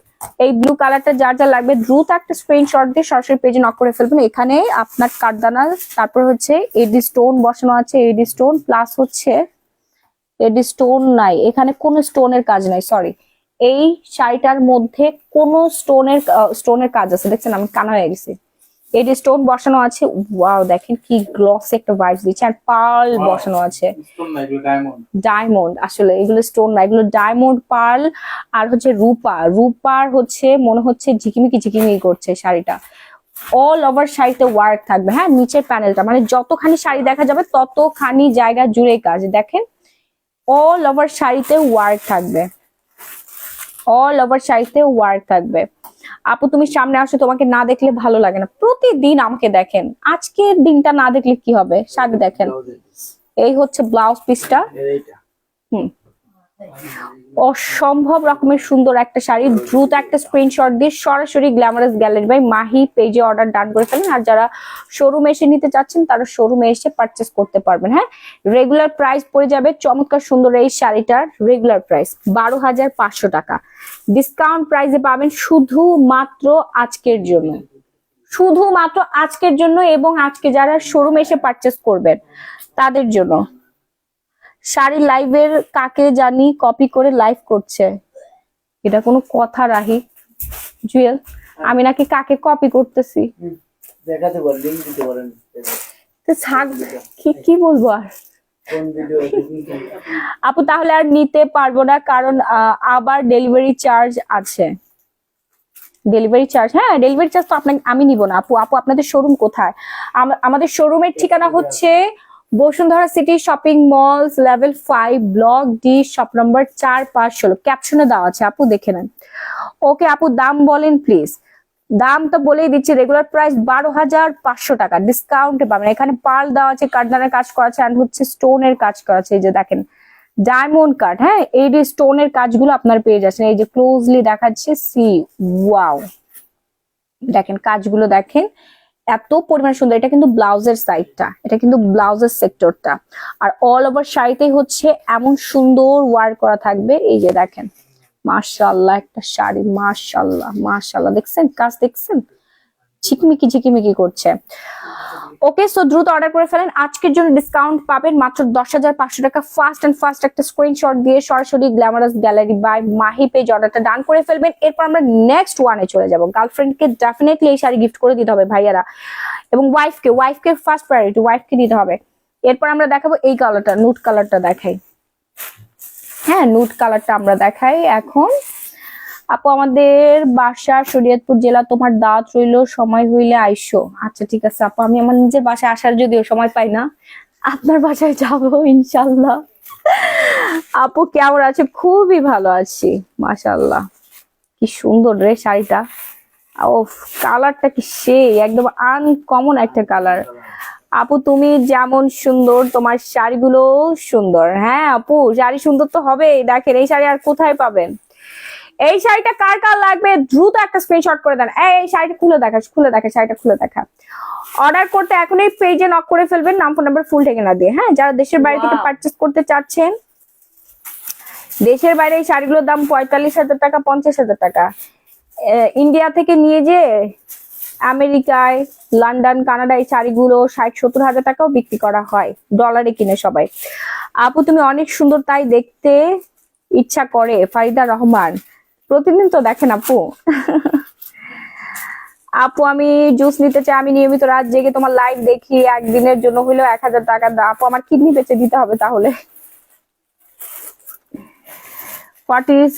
এই ব্লু কালারটা যার যার লাগবে দ্রুত একটা স্ক্রিনশট দিয়ে সরাসরি পেজে নক করে ফেলবেন। এখানে আপনার কাঠদানা, তারপর হচ্ছে এডি স্টোন বসানো আছে, এডি স্টোন প্লাস হচ্ছে এডি স্টোন নাই, এখানে কোনো স্টোনের কাজ নাই, সরি। এই শাড়িটার মধ্যে কোনো স্টোনের কাজ আছে, দেখছেন আমি কানা হয়ে গেছি। এডি স্টোন বসানো আছে, ওয়াও দেখেন কি গ্লস একটা ভাইবস দিচ্ছে, আর পার্ল বসানো আছে, ডায়মন্ড। আসলে এগুলো স্টোন না, এগুলো ডায়মন্ড, পার্ল আর হচ্ছে রূপা। রূপার হচ্ছে মনে হচ্ছে ঝিকিমিকি ঝিকিমিকি করছে শাড়িটা। অল ওভার শাড়িতে ওয়ার্ক থাকবে। হ্যাঁ নিচের প্যানেলটা মানে যতখানি শাড়ি দেখা যাবে ততখানি জায়গা জুড়ে কাজ, দেখেন অল ওভার শাড়িতে ওয়ার্ক থাকবে, অল ওভার শাড়িতে ওয়ার্ক থাকবে। আপু তুমি সামনে আসো, তোমাকে না দেখলে ভালো লাগে না, প্রতিদিন আমাকে দেখেন, আজকের দিনটা না দেখলে কি হবে। শাড়ি দেখেন, এই হচ্ছে ব্লাউজ পিসটা, অসম্ভব রকমের সুন্দর একটা শাড়ি। দ্রুত একটা স্ক্রিনশট দিয়ে সরাসরি গ্ল্যামারাস গ্যালারি বাই মাহি পেজে অর্ডার ডান করে ফেলেন। আর যারা শোরুমে এসে নিতে চাচ্ছেন তারা শোরুমে এসে পারচেস করতে পারবেন। হ্যাঁ রেগুলার প্রাইস পড়ে যাবে চমৎকার সুন্দর এই শাড়িটার রেগুলার প্রাইস 12,500 টাকা, ডিসকাউন্ট প্রাইসে পাবেন শুধুমাত্র আজকের জন্য, শুধুমাত্র আজকের জন্য, এবং আজকে যারা শোরুমে এসে পারচেস করবেন তাদের জন্য। শাড়ি লাইভের কাকে জানি কপি করে লাইভ করছে, এটা কোনো কথা রাহি জুয়েল? আমি নাকি কাকে কপি করতেছি? দেখাতে পারেন, লিংক দিতে পারেন। তো থাক, কি বলবো আর। আপু তাহলে আর নিতে পারবো না, কারণ আবার ডেলিভারি চার্জ আছে। ডেলিভারি চার্জ, হ্যাঁ ডেলিভারি চার্জ তো আপনাকে আমি নিব না আপু। আপু আপনাদের শোরুম কোথায়? আমাদের শোরুমের ঠিকানা হচ্ছে Bashundhara city shopping malls, level 5, block D, shop number 4-5-16, ক্যাপশনে দেওয়া আছে আপু দেখে নেন। ওকে আপু দাম বলেন প্লিজ। দাম তো বলেই দিচ্ছি, রেগুলার প্রাইস 12,500 টাকা, ডিসকাউন্টে পাবেন। এখানে পার্ল দেওয়া আছে, কাঠদানার কাজ করা আছে, আর হচ্ছে স্টোনের কাজ করা আছে, এই যে দেখেন ডায়মন্ড কাট। হ্যাঁ এই যে স্টোনের কাজগুলো আপনার পেয়ে যাচ্ছেন, এই যে ক্লোজলি দেখাচ্ছে, সি ওয়াও দেখেন কাজগুলো দেখেন এত পরিমাণ সুন্দর। এটা কিন্তু ব্লাউজের সাইডটা, এটা কিন্তু ব্লাউজের সেক্টরটা, আর অল ওভার শাড়িতেই হচ্ছে এমন সুন্দর ওয়ার্ক করা থাকবে। এই যে দেখেন মাশাআল্লাহ একটা শাড়ি, মাশাআল্লাহ মাশাআল্লাহ, দেখছেন কাজ, দেখছেন ঝিকিমিকি ঝিকিমিকি করছে। ওকে সো দ্রুত অর্ডার করে ফেলেন, আজকের জন্য ডিসকাউন্ট পাবেন মাত্র 10,500 টাকা। ফার্স্ট একটা স্ক্রিনশট দিয়ে সরাসরি glamorous gallery by Mahi page অর্ডারটা ডান করে ফেলবেন। এরপর আমরা নেক্সট ওয়ানে চলে যাব। গার্লফ্রেন্ডকে ডেফিনেটলি এই শাড়ি গিফট করে দিতে হবে ভাইয়ারা, এবং ওয়াইফকে ফার্স্ট প্রায়োরিটি, ওয়াইফকে দিতে হবে। এরপর আমরা দেখাবো এই কালারটা, নুট কালারটা দেখাই। হ্যাঁ নুট কালারটা আমরা দেখাই এখন। আপু আমাদের বাসা শরীয়তপুর জেলা, তোমার দাওয়াত রইলো, সময় হইলে আইসো। আচ্ছা ঠিক আছে আপু, আমি আমার নিজের বাসায় আসার যদিও সময় পাই না, আপনার বাসায় যাবো ইনশাল্লাহ। আপু কেমন আছে? খুবই ভালো আছি মাশাআল্লাহ। কি সুন্দর রে শাড়িটা, ও কালারটা কি সেই একদম আনকমন একটা কালার। আপু তুমি যেমন সুন্দর তোমার শাড়িগুলো সুন্দর। হ্যাঁ আপু শাড়ি সুন্দর তো হবেই, দেখেন এই শাড়ি আর কোথায় পাবেন। এই শাড়িটা কার কার লাগবে দ্রুত একটা স্ক্রিনশট করে দেন। এই শাড়িটা খুলে দেখা, খুলে দেখা, শাড়িটা খুলে দেখা। অর্ডার করতে এখনই পেজে নক করে ফেলবেন, নাম ফোন নাম্বার ফুল ঠিকানা দিয়ে। হ্যাঁ, যারা দেশের বাইরে থেকে পারচেস করতে চাচ্ছেন, দেশের বাইরে এই শাড়িগুলোর দাম 45,000 টাকা, 50,000 টাকা। ইন্ডিয়া থেকে নিয়ে যে আমেরিকায়, লন্ডন, কানাডা এই শাড়িগুলো 60-70 হাজার টাকাও বিক্রি করা হয়, ডলারে কিনে সবাই। আপু তুমি অনেক সুন্দর, তাই দেখতে ইচ্ছা করে। ফারিদা রহমান, প্রতিদিন তো দেখেন আপু। আপু আমি জুস নিতে চাই, আমি নিয়মিত রাত জেগে তোমার লাইভ দেখি, একদিনের জন্য হইলেও 1,000 টাকা দাও আপু, আমার কিডনি বেচে দিতে হবে তাহলে। 40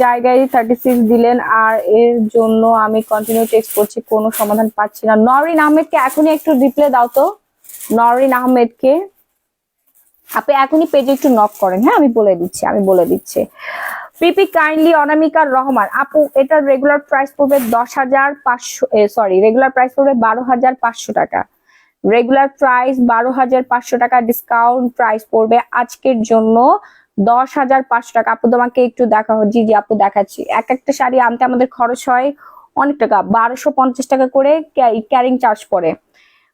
জায়গায় 36 দিলেন, আর এর জন্য আমি কন্টিনিউ টেক্সট করছি, কোনো সমাধান পাচ্ছি না। নরিন আহমেদকে এখনই একটু রিপ্লাই দাও তো, নরিন আহমেদকে। আপনি এখনই পেজে একটু নক করেন। হ্যাঁ আমি বলে দিচ্ছি। পিপি কাইন্ডলি অনামিকা রহমান, আপু এটার রেগুলার প্রাইস পড়বে 10,500, সরি রেগুলার প্রাইস পড়বে 12,500 টাকা। রেগুলার প্রাইস 12,500 টাকা, ডিসকাউন্ট প্রাইস পড়বে আজকের জন্য 10,500 টাকা। আপু তোমাকে একটু দেখাবো। জি জি আপু দেখাচ্ছি। এক একটা শাড়ি আনতে আমাদের খরচ হয় অনেক টাকা, 1250 টাকা করে ক্যারিং চার্জ পড়ে।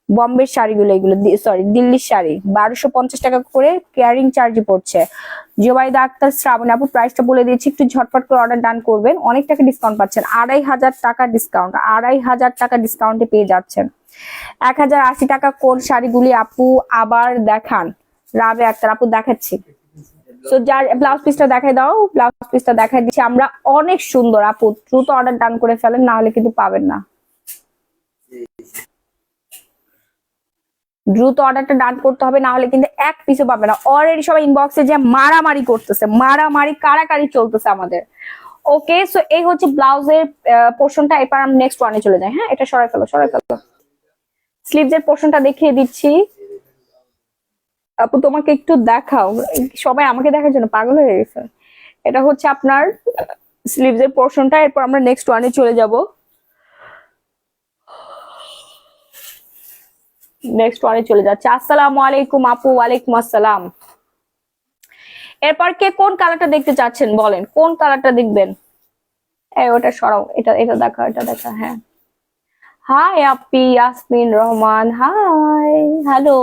বম্বের শাড়িগুলো, এগুলো সরি দিল্লির শাড়ি 1250 টাকা করে ক্যারিং চার্জ পড়ছে। জোবাইদা আক্তার শ্রাবণী, আপু প্রাইসটা বলে দিয়েছি, একটু ঝটপট করে অর্ডার ডান করবেন, অনেক টাকা ডিসকাউন্ট পাচ্ছেন। 2,500 টাকা ডিসকাউন্ট, 2,500 টাকা ডিসকাউন্টে পেয়ে যাচ্ছেন। 1,080 টাকা কোন শাড়িগুলি আপু আবার দেখান। রাবে আক্তার, আপু দেখাচ্ছি। তো যার ব্লাউজ পিসটা দেখাই দাও, ব্লাউজ পিসটা দেখাই দিচ্ছি আমরা, অনেক সুন্দর। আপু দ্রুত অর্ডার ডান করে ফেলেন, না হলে কিন্তু পাবেন না। দ্রুত অর্ডারটা ডান করতে হবে, না হলে কিন্তু এক পিসও পাবে না। অলরেডি সবাই ইনবক্সে যে মারামারি করতেছে, মারামারি কারাকারি চলতেছে আমাদের। ওকে, সো এই হচ্ছে ব্লাউজের পোর্শনটা। এবার আমরা নেক্সট ওয়ানে চলে যাই। হ্যাঁ এটা সরাই ফেলো। স্লিভস এর পোর্শনটা দেখিয়ে দিচ্ছি। আপু তোমাকে একটু দেখাও, সবাই আমাকে দেখার জন্য পাগল হয়ে গেছে। এটা হচ্ছে আপনার স্লিভস এর পোর্শনটা। এরপর আমরা নেক্সট ওয়ানে চলে যাব। নেক্সট ওয়ানে চলে যাচ্ছে। আসসালামু আলাইকুম আপু। ওয়ালাইকুম আসসালাম। এরপর কে কোন কালারটা দেখতে চাচ্ছেন বলেন, কোন কালারটা দেখবেন? ওটা সরাও, এটা দেখা, এটা দেখা। হ্যাঁ হাই আপি ইয়াসমিন রহমান, হাই হ্যালো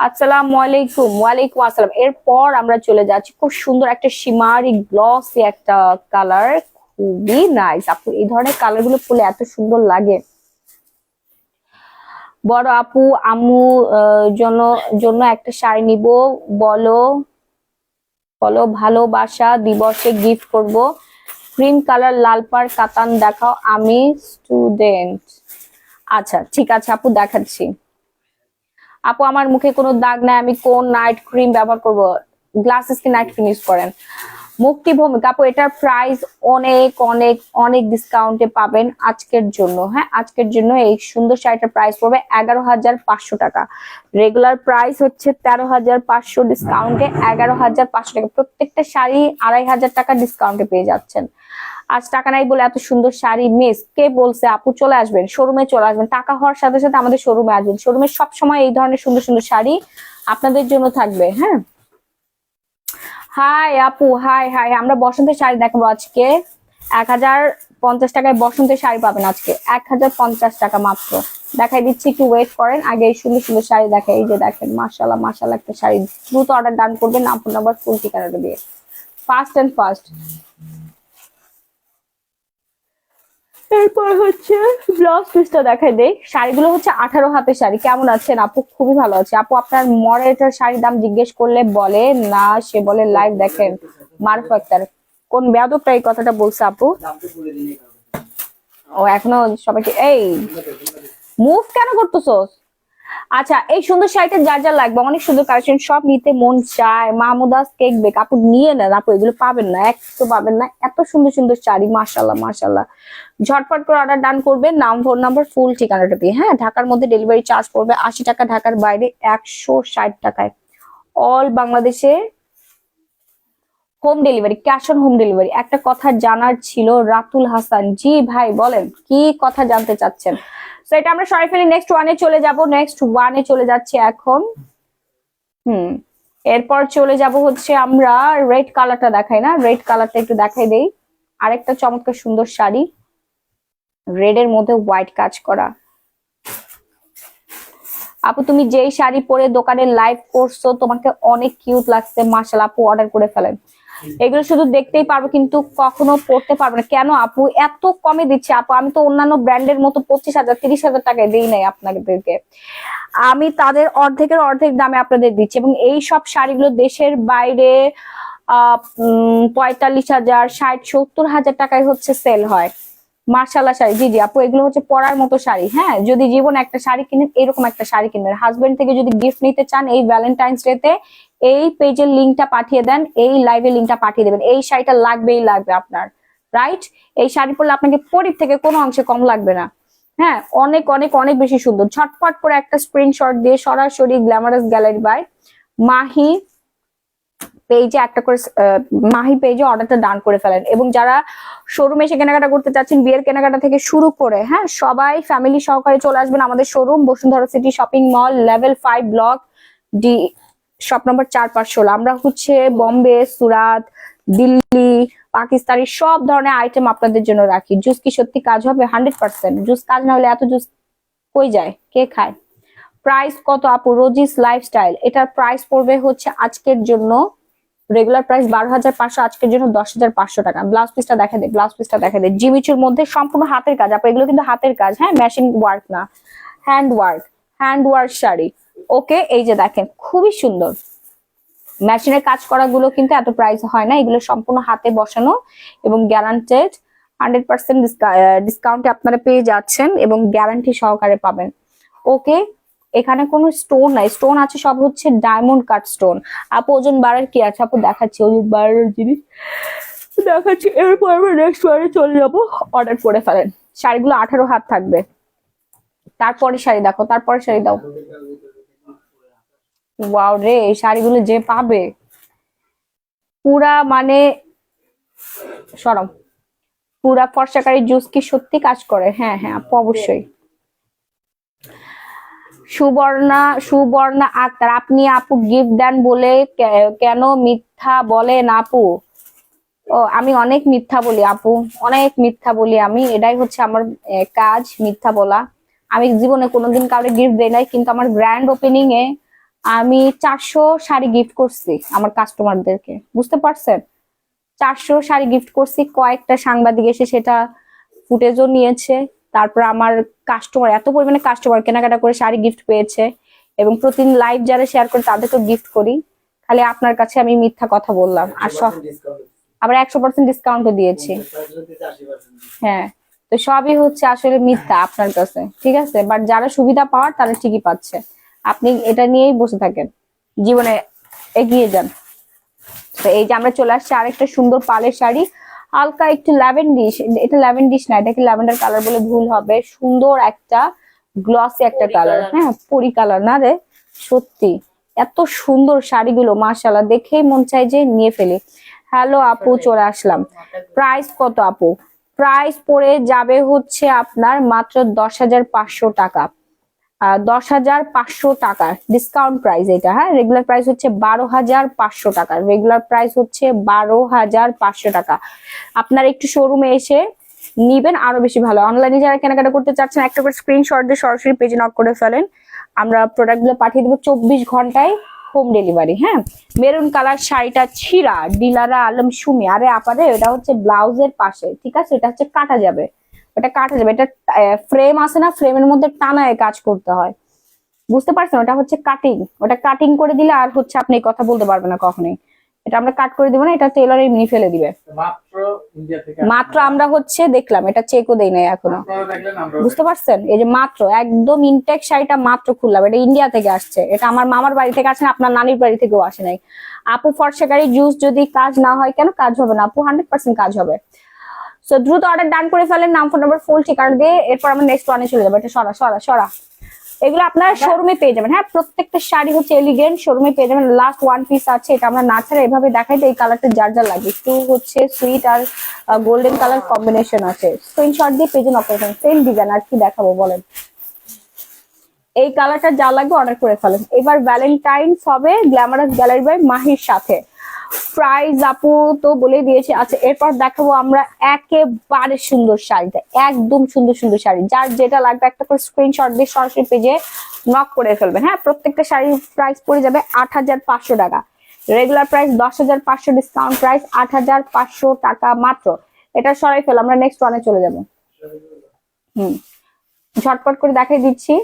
আসসালামু আলাইকুম। ওয়ালাইকুম আসসালাম। এরপর আমরা চলে যাচ্ছি খুব সুন্দর একটা শিমারি গ্লসি একটা কালার, খুবই নাইস। আপু এই ধরনের কালার গুলো পরলে এত সুন্দর লাগে। বড় আপু আম্মু জন্য একটা শাড়ি নিব, বলো ভালোবাসা দিবসে গিফট করব। ক্রিম কালার লাল পাড় কাতান দেখাও, আমি স্টুডেন্ট। আচ্ছা ঠিক আছে আপু দেখাচ্ছি। আপু আমার মুখে কোনো দাগ নাই, আমি কোন নাইট ক্রিম ব্যবহার করব? Glass skin night cream use করেন। মুক্তি ভৌমিক, আপু এটার প্রাইস অনেক অনেক অনেক ডিসকাউন্টে পাবেন আজকের জন্য। হ্যাঁ আজকের জন্য এই সুন্দর শাড়িটার প্রাইস পড়বে 11,500 টাকা। রেগুলার প্রাইস হচ্ছে 13,500, ডিসকাউন্টে 11,500 টাকা। প্রত্যেকটা শাড়ি 2,500 টাকা ডিসকাউন্টে পেয়ে যাচ্ছেন। আজ টাকা নাই বলে এত সুন্দর শাড়ি মিস, কে বলছে? আপু চলে আসবেন, শোরুমে চলে আসবেন, টাকা হওয়ার সাথে সাথে আমাদের শোরুমে আসবেন। শোরুমে সবসময় এই ধরনের সুন্দর সুন্দর শাড়ি আপনাদের জন্য থাকবে। হ্যাঁ হাই আপু, হাই হাই। আমরা বসন্তের শাড়ি দেখাবো আজকে। 1,050 টাকায় বসন্তের শাড়ি পাবেন আজকে, 1,050 টাকা মাত্র। দেখাই দিচ্ছি, একটু ওয়েট করেন। আগে এই সুন্দর সুন্দর শাড়ি দেখাই। এই যে দেখেন, মাশাআল্লাহ মাশাআল্লাহ একটা শাড়ি। দ্রুত অর্ডার ডান করবেন, নাম ফোন নাম্বার ফুল ঠিকানাটা দিয়ে। Fast and fast. এরপর হচ্ছে ব্লাউজ পিসটা দেখাই দেই। শাড়িগুলো হচ্ছে 18 হাতের শাড়ি। কেমন আছেন আপু? খুবই ভালো আছে আপু। আপনার মডারেটর শাড়ির দাম জিজ্ঞেস করলে বলে না, সে বলে লাইভ দেখেন। মারুফ আক্তার, কোন বেয়াদবটা এই কথাটা বলছে আপু? ও এখনো সবাইকে এই মুভ কেন করতেছস? আচ্ছা এই সুন্দর শাড়িটা যার যার লাগবে, অনেক সুন্দর কালেকশন, সব নিতে মন চায়। মাহমুদাস কেক বেক, আপু নিয়ে নেন আপু, এগুলো পাবেন না, এক তো পাবেন না। এত সুন্দর সুন্দর শাড়ি, মাশাআল্লাহ মাশাআল্লাহ। ঝটপট করে অর্ডার ডান করবেন, নাম ফোন নাম্বার ফুল ঠিকানাটা দিয়ে। হ্যাঁ ঢাকার মধ্যে ডেলিভারি চার্জ পড়বে 80 টাকা, ঢাকার বাইরে 160 টাকায়। অল বাংলাদেশে home delivery, cash on home delivery. একটা কথা জানার ছিল রাতুল হাসান। জি ভাই বলেন, কি কথা জানতে চাচ্ছেন? তো এটা আমরা সরাই ফেলি, নেক্সট ওয়ানে চলে যাব। নেক্সট ওয়ানে চলে যাচ্ছে এখন। এরপর চলে যাব হচ্ছে আমরা রেড কালারটা দেখাই না, রেড কালারটা একটু দেখাই দেই। আরেকটা চমৎকার সুন্দর শাড়ি, রেড এর মধ্যে হোয়াইট কাজ করা। আপু তুমি যেই শাড়ি পরে দোকানে লাইভ করছো তোমাকে অনেক কিউট লাগছে, মাশাআল্লাহ আপু অর্ডার করে ফেলেন। এগুলো শুধু দেখতেই পারবো কিন্তু কখনো পড়তে পারবো না। কেন আপু এত কমে দিচ্ছে? আপু আমি তো অন্যান্য ব্র্যান্ডের মতো 25,000 30,000 টাকায় দিই নাই আপনাদেরকে, আমি তাদের অর্ধেকের অর্ধেক দামে আপনাদের দিচ্ছি। এবং এই সব শাড়িগুলো দেশের বাইরে 45,000 60-70,000 টাকায় হচ্ছে সেল হয়। মার্শাল্লাহ শাড়ি, জি জি আপু এগুলো হচ্ছে পরার মতো শাড়ি। হ্যাঁ, যদি জীবনে একটা শাড়ি কিনেন এরকম একটা শাড়ি কিনবেন। হাজবেন্ড থেকে যদি গিফট নিতে চান এই ভ্যালেন্টাইন্স ডে তে এই পেজের লিঙ্কটা পাঠিয়ে দেন, এই লাইভের লিঙ্কটা পাঠিয়ে দেবেন। এই শাড়িটা লাগবেই লাগবে আপনার, রাইট? এই শাড়ি পরলে আপনাকে পরির থেকে কোনো অংশে কম লাগবে না। হ্যাঁ, অনেক অনেক অনেক বেশি সুন্দর। ঝটপট করে একটা স্ক্রিনশট দিয়ে সরাসরি গ্ল্যামারাস গ্যালারি বাই মাহি পেজে একটা করে মাহি পেজে অর্ডারটা ডান করে ফেলেন। এবং যারা শোরুমে এসে কেনাকাটা করতে চাচ্ছেন, বিয়ের কেনাকাটা থেকে শুরু করে, হ্যাঁ সবাই ফ্যামিলি সহকারে চলে আসবেন আমাদের showroom Bashundhara city shopping mall, level 5 block D, shop number 4-5-16। আমরা হচ্ছে বম্বে, সুরাত, দিল্লি, পাকিস্তানি সব ধরনের আইটেম আপনাদের জন্য রাখি। জুস কি সত্যি কাজ হবে? 100%। জুস কাজ না হলে এত জুস কই যায়, কে খায়? প্রাইস কত আপু? রোজিস লাইফস্টাইল, এটার প্রাইস পড়বে হচ্ছে আজকের জন্য রেগুলার প্রাইস 12,500, আজকের জন্য 10,500 টাকা। ব্লাউজ পিসটা দেখা দে, ব্লাউজ পিসটা দেখা দে। জিমিচুর মধ্যে সম্পূর্ণ হাতের কাজ আপু, এগুলো কিন্তু হাতের কাজ, হ্যাঁ মেশিন ওয়ার্ক না, hand work, hand work sari. Okay, এই যে দেখেন খুবই সুন্দর মেশিনের কাজ করা গুলো কিন্তু এত প্রাইস হয় না, এগুলো সম্পূর্ণ হাতে বসানো এবং গ্যারান্টেড 100% ডিসকাউন্টে আপনারা পেয়ে যাচ্ছেন এবং গ্যারান্টি সহকারে পাবেন। ওকে, এখানে কোনো স্টোন নাই, স্টোন আছে সব হচ্ছে ডায়মন্ড কাট স্টোন। আপু ওজন বাড়ার কি আছে? আপু দেখাচ্ছি ওজন বাড়ার জিনিস দেখাচ্ছি, এরপর আমরা নেক্সট ওয়ারে চলে যাবো। অর্ডার করে ফেলেন। শাড়িগুলো 18 হাত থাকবে। তারপরে শাড়ি দেখো, তারপরে শাড়ি দাও। ওয়াও রে, এই শাড়িগুলো যে পাবে পুরা মানে সরম, পুরা ফর্সাকারী জুস কি সত্যি কাজ করে? হ্যাঁ হ্যাঁ আপু অবশ্যই। সুবর্ণা আক্তার, আপনি আপু গিফট দেন বলে কেন মিথ্যা বলেন আপু? ও আমি অনেক মিথ্যা বলি আপু, অনেক মিথ্যা বলি আমি, এটাই হচ্ছে আমার কাজ, মিথ্যা বলা। আমি জীবনে কোনোদিন কাউকে গিফট দেই নাই, কিন্তু আমার গ্র্যান্ড ওপেনিং এ আমি 400 শাড়ি গিফট করছি আমার কাস্টমারদেরকে, বুঝতে পারছেন? 400 শাড়ি গিফট করছি, কয়েকটা সাংবাদিক এসে সেটা ফুটেজও নিয়েছে। তারপর আমার কাস্টমার, এত পরিমাণে কাস্টমার কেনাকাটা করে শাড়ি গিফট পেয়েছে। এবং প্রতিদিন লাইভ যারা শেয়ার করে তাদেরকেও গিফট করি। খালি আপনার কাছে আমি মিথ্যা কথা বললাম আর সব, আবার 100% ডিসকাউন্টও দিয়েছি। হ্যাঁ, তো সবই হচ্ছে আসলে মিথ্যা আপনার কাছে, ঠিক আছে? বাট যারা সুবিধা পাওয়ার তারা ঠিকই পাচ্ছে। আপনি এটা নিয়েই বসে থাকেন, জীবনে এগিয়ে যান। তো এই যে আমরা চলে আসছি আরেকটা সুন্দর পালের শাড়ি, হালকা একটু ল্যাভেন্ডিশ, এটা ল্যাভেন্ডিশ না, এটাকে ল্যাভেন্ডার কালার বলে ভুল হবে। সুন্দর একটা গ্লসি একটা কালার, হ্যাঁ পরি কালার না রে, সত্যি এত সুন্দর শাড়িগুলো মাশাআল্লাহ, দেখেই মন চাই যে নিয়ে ফেলি। হ্যালো আপু, চলে আসলাম। প্রাইস কত আপু? প্রাইস পড়ে যাবে হচ্ছে আপনার মাত্র 10,500 টাকা। 10,500 টাকা ডিসকাউন্ট প্রাইস এটা। হ্যাঁ, রেগুলার প্রাইস হচ্ছে 12,500 টাকা, রেগুলার প্রাইস হচ্ছে 12,500 টাকা। আপনারা একটু শোরুমে এসে নিবেন আরো বেশি ভালো। অনলাইনে যারা কেনাকাটা করতে চাচ্ছেন একটা করে স্ক্রিনশট দিয়ে সরাসরি পেজে নক করে ফেলেন, আমরা প্রোডাক্ট গুলো পাঠিয়ে দেবো 24 ঘন্টায় হোম ডেলিভারি। হ্যাঁ, মেরুন কালার শাড়িটা ছিঁড়া, ডিলারা আলম সুমি, আরে আপারে এটা হচ্ছে ব্লাউজের পাশে, ঠিক আছে? এটা হচ্ছে কাটা যাবে, ওটা কাটা যাবে। এটা ফ্রেম আছে না, ফ্রেমের মধ্যে টানায় কাজ করতে হয়, বুঝতে পারছেন? ওটা হচ্ছে কাটিং, ওটা কাটিং করে দিলে আর হচ্ছে আপনি এই কথা বলতে পারবেন না কখনোই। এটা আমরা কাট করে দিব না, এটা টেলার এমনি ফেলে দিবে। মাত্র আমরা হচ্ছে দেখলাম, এটা চেকও দেই নাই এখনো, বুঝতে পারছেন? এই যে মাত্র একদম ইনটেক শাড়িটা মাত্র খুললাম, এটা ইন্ডিয়া থেকে আসছে, এটা আমার মামার বাড়ি থেকে আসে না, আপনার নানির বাড়ি থেকেও আসে নাই। আপু ফর্সাকারী জুস যদি কাজ না হয় কেন? কাজ হবে না আপু, 100% কাজ হবে। সো দ্রুত অর্ডার ডান করে ফেলেন, নাম, ফোন নাম্বার, ফুল ঠিকানা দিয়ে। এরপর আমরা নেক্সট ওয়ানে চলে যাবো। এটা সরা সরা সরা, এগুলো আপনারা শোরুমে পেয়ে যাবেন। হ্যাঁ, প্রত্যেকটা শাড়ি হচ্ছে এলিগেন্ট, শোরুমে পেয়ে যাবেন। লাস্ট ওয়ান পিস আছে, এটা আমরা না ছাড়া এভাবে দেখাই দিই। এই কালারটা যার যার লাগে, একটু হচ্ছে সুইট আর গোল্ডেন কালার কম্বিনেশন আছে। স্ক্রিনশট দিয়ে পেজে নক করে ফেলেন। সেম ডিজাইন, আর কি দেখাবো বলেন? এই কালারটা যা লাগবে অর্ডার করে ফেলেন। এবার ভ্যালেন্টাইন্স হবে গ্ল্যামারাস গ্যালারি বাই মাহির সাথে। প্রাইস আপু তো বলে দিয়েছে। আচ্ছা, এরপর দেখাবো আমরা একেবারে সুন্দর শাড়িটা, একদম সুন্দর সুন্দর শাড়ি। যার যেটা লাগবে একটা করে স্ক্রিনশট দিয়ে সরাসরি পেজে নক করে ফেলবেন। হ্যাঁ, প্রত্যেকটা শাড়ির প্রাইস পড়ে যাবে 8,500 টাকা। রেগুলার প্রাইস 10,500, ডিসকাউন্ট প্রাইস 8,500 টাকা মাত্র। এটা সরাই ফেল, আমরা নেক্সট ওয়ানে চলে যাবো। ঝটপট করে দেখাই দিচ্ছি।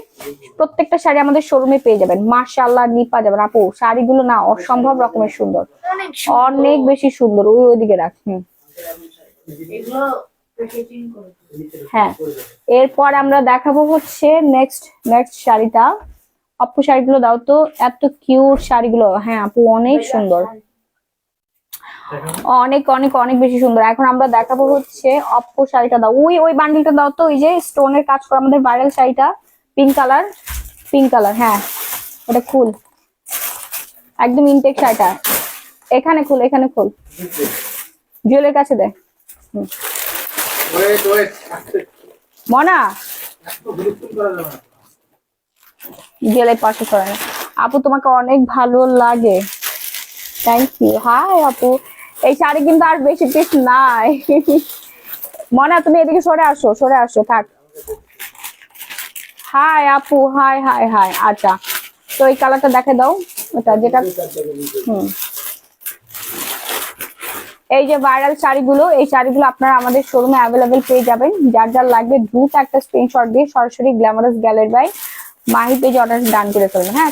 প্রত্যেকটা শাড়ি আমাদের শোরুমে পেয়ে যাবেন। মাশাআল্লাহ, নিপা যাবেন আপু। শাড়িগুলো না অসম্ভব রকমের সুন্দর, অনেক বেশি সুন্দর। ওইদিকে রাখ। এগুলো প্যাকেজিং করে। হ্যাঁ, এরপর আমরা দেখাবো হচ্ছে নেক্সট শাড়িটা। আপু শাড়িগুলো দাও তো, এত কিউট শাড়িগুলো। হ্যাঁ আপু, অনেক সুন্দর, অনেক অনেক অনেক বেশি সুন্দর। এখন আমরা দেখাবো হচ্ছে অপ্পো শাড়িটা দাও। ওই বান্ডিলটা দাও তো, ওই যে স্টোনের কাজ করা আমাদের ভাইরাল শাড়িটা, পিঙ্ক কালার। হ্যাঁ, এটা খুল, একদম ইনটেক শাড়িটা। এখানে খুল জুয়েলের কাছে দে। মনা জুয়েলের পাশে সরে না। আপু তোমাকে অনেক ভালো লাগে, থ্যাংক ইউ। হাই আপু, এই শাড়ি কিন্তু আর বেশি পিস নাই। মনা তুমি এদিকে সরে আসো থাক। হাই আপু, হাই। আচ্ছা, তো এই কালারটা দেখে দাও, ওটা যেটা। এই যে ভাইরাল শাড়িগুলো, এই শাড়িগুলো আপনারা আমাদের শোরুমে অ্যাভেলেবেল পেয়ে যাবেন। যার যার লাগবে দ্রুত একটা স্ক্রিনশট দিয়ে সরাসরি গ্ল্যামারাস গ্যালারি বাই মাহি পেজে অর্ডার ডান করে ফেলবেন। হ্যাঁ,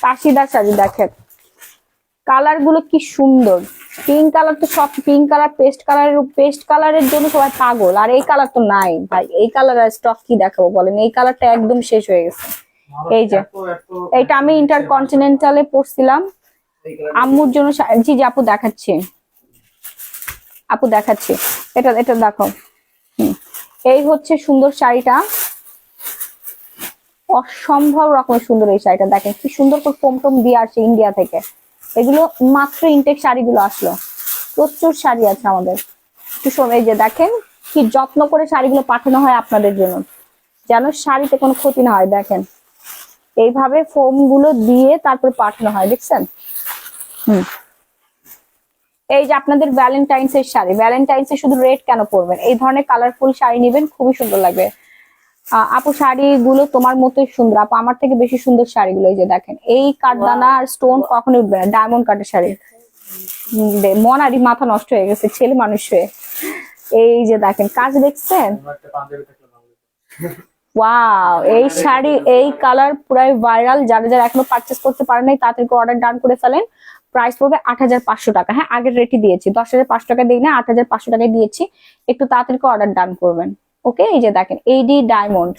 কাশিদার শাড়ি দেখেন, কালার গুলো কি সুন্দর। পিঙ্ক কালার তো সব, পিঙ্ক কালার, পেস্ট কালারের জন্য সবাই পাগল। আর এই কালার তো নাই ভাই, এই কালার স্টক কি দেখাবো বলেন, এই কালারটা একদম শেষ হয়ে গেছে। এই যে এইটা আমি ইন্টারকন্টিনেন্টালে পরছিলাম আম্মুর জন্য। জি আপু দেখাচ্ছি, এটা দেখো। এই হচ্ছে সুন্দর শাড়িটা, অসম্ভব রকমের সুন্দর এই শাড়িটা। দেখেন কি সুন্দর করে ফোম দিয়ে আসছে ইন্ডিয়া থেকে। এগুলো মাত্র ইনটেক শাড়িগুলো আসলো, প্রচুর শাড়ি আছে আমাদের। একটু সময় যে দেখেন কি যত্ন করে শাড়িগুলো পাঠানো হয় আপনাদের জন্য, যেন শাড়িতে কোনো ক্ষতি না হয়। দেখেন এইভাবে ফোম গুলো দিয়ে তারপর পাঠানো হয়, দেখছেন। এই যে আপনাদের ভ্যালেন্টাইন্স এর শাড়ি, ভ্যালেন্টাইন্স এ শুধু রেড কেন পরবেন, এই ধরনের কালারফুল শাড়ি নেবেন, খুবই সুন্দর লাগবে। আপু শাড়িগুলো তোমার মতোই সুন্দর আপু, আমার থেকে বেশি সুন্দর শাড়িগুলো। এই যে দেখেন, এই কাঠদানা আর স্টোন কখনোই উঠবে না, ডায়মন্ড কাটের শাড়ি। মনারই মাথা নষ্ট হয়ে গেছে ছেলে মানুষ হয়ে। এই যে দেখেন কাজ দেখছেন, ওয়াও। এই শাড়ি, এই কালার পুরাই ভাইরাল। যারা এখনো পারচেস করতে পারেন নাই তাদেরকে অর্ডার ডান করে ফেলেন। প্রাইস পড়বে 8,500 টাকা। হ্যাঁ, আগের রেটই দিয়েছি, 10,500 টাকা দিই না, 8,500 টাকায় দিয়েছি। একটু তাড়াতাড়ি অর্ডার ডান করবেন। ওকে, এই যে দেখেন এইডি ডায়মন্ড,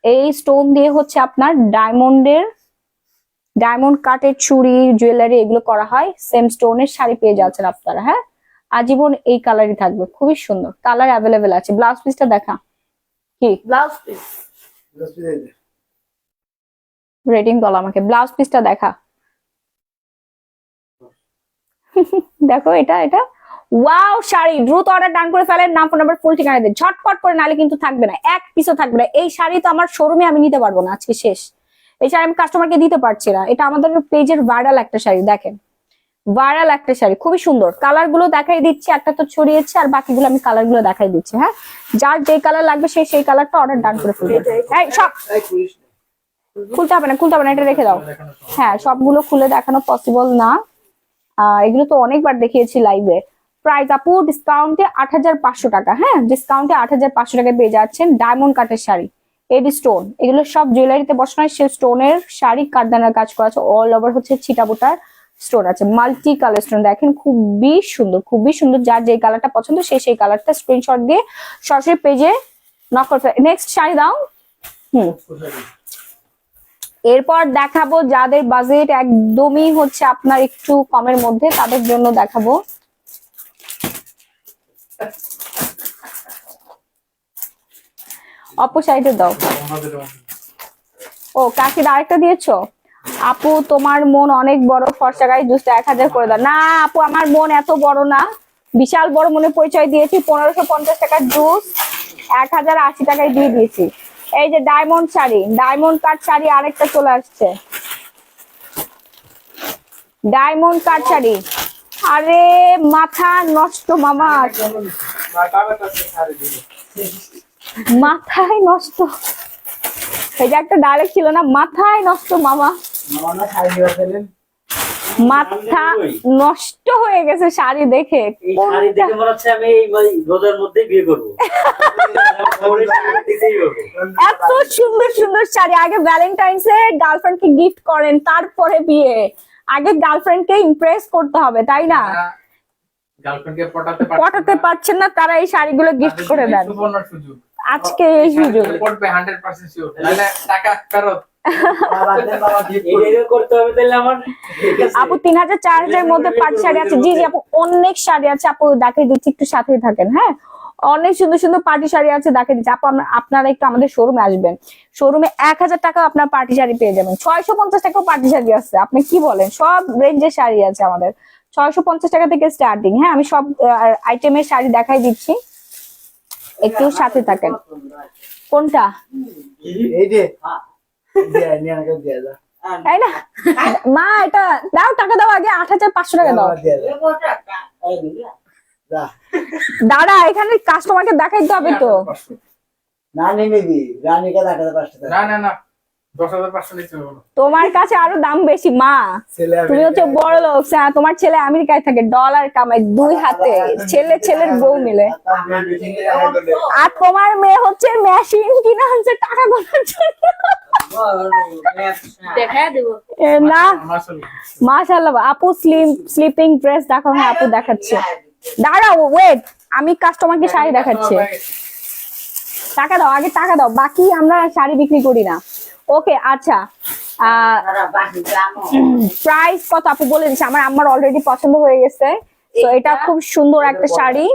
এই স্টোন দিয়ে হচ্ছে আপনার ডায়মন্ড কাটের চুড়ি, জুয়েলারি এগুলো করা হয়। সেম স্টোনের শাড়ি পেয়ে যাচ্ছেন আপনারা। হ্যাঁ, আজীবন এই কালারই থাকবে, খুবই সুন্দর। কালার অ্যাভেলেবেল আছে। ব্লাউজ পিসটা দেখা, কি ব্লাউজ পিস রেটিং বল আমাকে, ব্লাউজ পিসটা দেখা। দেখো এটা ওয়াও শাড়ি। দ্রুত অর্ডার ডান করে ফেলেন, নাম ফোন নাম্বার ফুল ঠিকানা দিন ঝটপট করে, নালে কিন্তু থাকবে না, এক পিসও থাকবে না। এই শাড়ি তো আমার শোরুমে আমি নিতে পারবো না, আজকে শেষ। এই শাড়ি আমি কাস্টমারকে দিতে পারছি না। এটা আমাদের পেজের ভাইরাল একটা শাড়ি, দেখেন ভাইরাল একটা শাড়ি, খুবই সুন্দর। কালার গুলো দেখাই দিচ্ছি, একটা তো ছড়িয়েছে আর বাকিগুলো আমি কালার গুলো দেখাই দিচ্ছি। হ্যাঁ, যার যে কালার লাগবে সেই কালারটা অর্ডার ডান করে ফেলবে। সব খুলতে হবে না, এটা রেখে দাও। হ্যাঁ, সবগুলো খুলে দেখানো পসিবল না, এগুলো তো অনেকবার দেখিয়েছি লাইভে। প্রাইস আপু ডিসকাউন্টে 8,500 টাকা। হ্যাঁ, ডিসকাউন্টে 8,500 টাকায় পেয়ে যাচ্ছেন ডায়মন্ড কাটের শাড়ি, এডি স্টোন। এগুলো সব জুয়েলারিতে বসানো হয়, সে স্টোনের শাড়ি, কাঠদানার কাজ করা আছে, অল ওভার হচ্ছে ছিটাবোটার স্টোন আছে, মাল্টি কালার স্টোন। দেখেন খুবই সুন্দর। যার যে কালারটা পছন্দ সেই কালারটা স্ক্রিনশট দিয়ে সরাসরি পেজে নক করতে। নেক্সট শাড়ি দাও। এরপর দেখাবো যাদের বাজেট একদমই হচ্ছে আপনার একটু কমের মধ্যে, তাদের জন্য দেখাবো অপো শাড়িটা দাও। ও কাকির আরেকটা দিয়েছো আপু, তোমার মন অনেক বড়, ফর্সা গায়ে জুসটা 1,000 করে দাও। না আপু, আমার মন এত বড় না, বিশাল বড় মনে পরিচয় দিয়েছি। 1,550 টাকার জুস 1,080 টাকায় দিয়ে দিয়েছি। এই যে diamond sari, diamond cut sari আরেকটা চলে আসছে, ডায়মন্ড কাট শাড়ি। আরে মাথা নষ্ট মামা, মাথায় নষ্ট। এই যে একটা ডায়লগ ছিল না, মাথায় নষ্ট মামা, মামা শাড়ি নিয়ে ফেলেন। মাথা নষ্ট হয়ে গেছে শাড়ি দেখে। এই শাড়ি দেখে মনে হচ্ছে আমি এই রোজার মধ্যেই বিয়ে করবো। এত সুন্দর সুন্দর শাড়ি, আগে ভ্যালেন্টাইন্স এ গার্লফ্রেন্ড কে গিফট করেন, তারপরে বিয়ে। আগে গার্লফ্রেন্ড কে ইমপ্রেস করতে হবে, তাই না? গার্লফ্রেন্ডকে পটাতে পারছেন না, তারা এই শাড়িগুলো গিফট করে দেন। সুবর্ণ সুযোগ, আজকে এই সুযোগ পড়বে 100% শিওর, নাহলে টাকা ফেরত। বাবা দেন, বাবা গিফট এইটাই করতে হবে তাহলে আমার। আপু 3000 4000 এর মধ্যে পাট শাড়ি আছে। জি জি আপু, অনেক শাড়ি আছে আপু, দেখিয়ে দিচ্ছি, একটু সাথেই থাকেন। হ্যাঁ, অনেক সুন্দর সুন্দর পার্টি শাড়ি আছে, দেখিয়ে দিচ্ছি আপু। আপনারা একটু আমাদের শোরুমে আসবেন, শোরুমে 1000 টাকা আপনার পার্টি শাড়ি পেয়ে যাবেন, 650 টাকাও পার্টি শাড়ি আছে। আপনি কি বলেন, সব রেঞ্জের শাড়ি আছে আমাদের, 650 টাকা থেকে স্টার্টিং। হ্যাঁ, আমি সব আইটেমের শাড়ি দেখাই দিচ্ছি, একটু সাথে থাকেন। কোনটা? এই যে দিয়ে নিয়ে আমাকে দিয়ে দাও। তাই না মা, এটা দাও, টাকা দাও আগে, 8500 টাকা দাও। দিয়ে দাও। যা। দাঁড়া, এখানে কাস্টমারকে দেখাইতে হবে তো। না নিয়ে নিবি, রানীকে দেখাতে পারছে না না না, 10,500 নিচে হবে না। তোমার কাছে আরো দাম বেশি মা, ছেলে তুমি হচ্ছে বড় লোক। হ্যাঁ, তোমার ছেলে আমেরিকায় থাকে, ডলার কামায় 2 হাতে, ছেলের বউ মিলে। আর তোমার মেয়ে হচ্ছে মেশিন কিনা হচ্ছে টাকা গোনার জন্য। দেখা দেবো। না মাশাআল্লাহ। মাশাআল্লাহ আপু, স্লিপিং ড্রেস দেখো। হ্যাঁ আপু দেখাচ্ছে, দাঁড়াও ওয়েট, আমি কাস্টমারকে শাড়ি দেখাচ্ছি। টাকা দাও আগে, টাকা দাও, বাকি আমরা শাড়ি বিক্রি করি না। ওকে আচ্ছা, প্রাইস কত আপু বলে দিচ্ছি, আমার আম্মার অলরেডি পছন্দ হয়ে গেছে। তো এটা খুব সুন্দর একটা শাড়ি।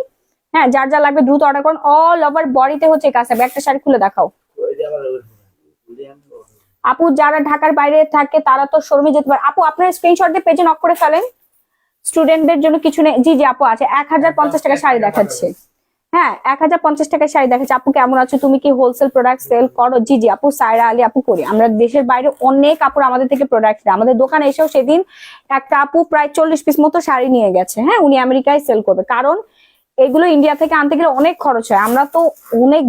হ্যাঁ, যার যা লাগবে দ্রুত অর্ডার করুন। অল ওভার বডিতে হচ্ছে কাজ হবে। একটা শাড়ি খুলে দেখাও আপু, যারা ঢাকার বাইরে থাকে তারা তো শোরুমে যেতে পারে। আপু আপনার স্ক্রিনশট দিয়ে পেজে নক করে ফেলেন, স্টুডেন্টদের জন্য কিছু নেই। জি জি আপু আছে, 1050 টাকা শাড়ি দেখাচ্ছে। হ্যাঁ, 1050 টাকা শাড়ি দেখাচ্ছে। আপু কেমন আছো, তুমি কি হোলসেল প্রোডাক্ট সেল করো? জি জি আপু, সায়রা আলী আপু করি। আমরা দেশের বাইরে অনেক আপুর আমাদের থেকে প্রোডাক্ট দেয়। আমাদের দোকানে এসেও সেদিন একটা আপু প্রায় 40 পিস মতো শাড়ি নিয়ে গেছে। হ্যাঁ, উনি আমেরিকায় সেল করবে, কারণ এগুলো ইন্ডিয়া থেকে আনতে গেলে অনেক খরচ হয়। আমরা তো অনেক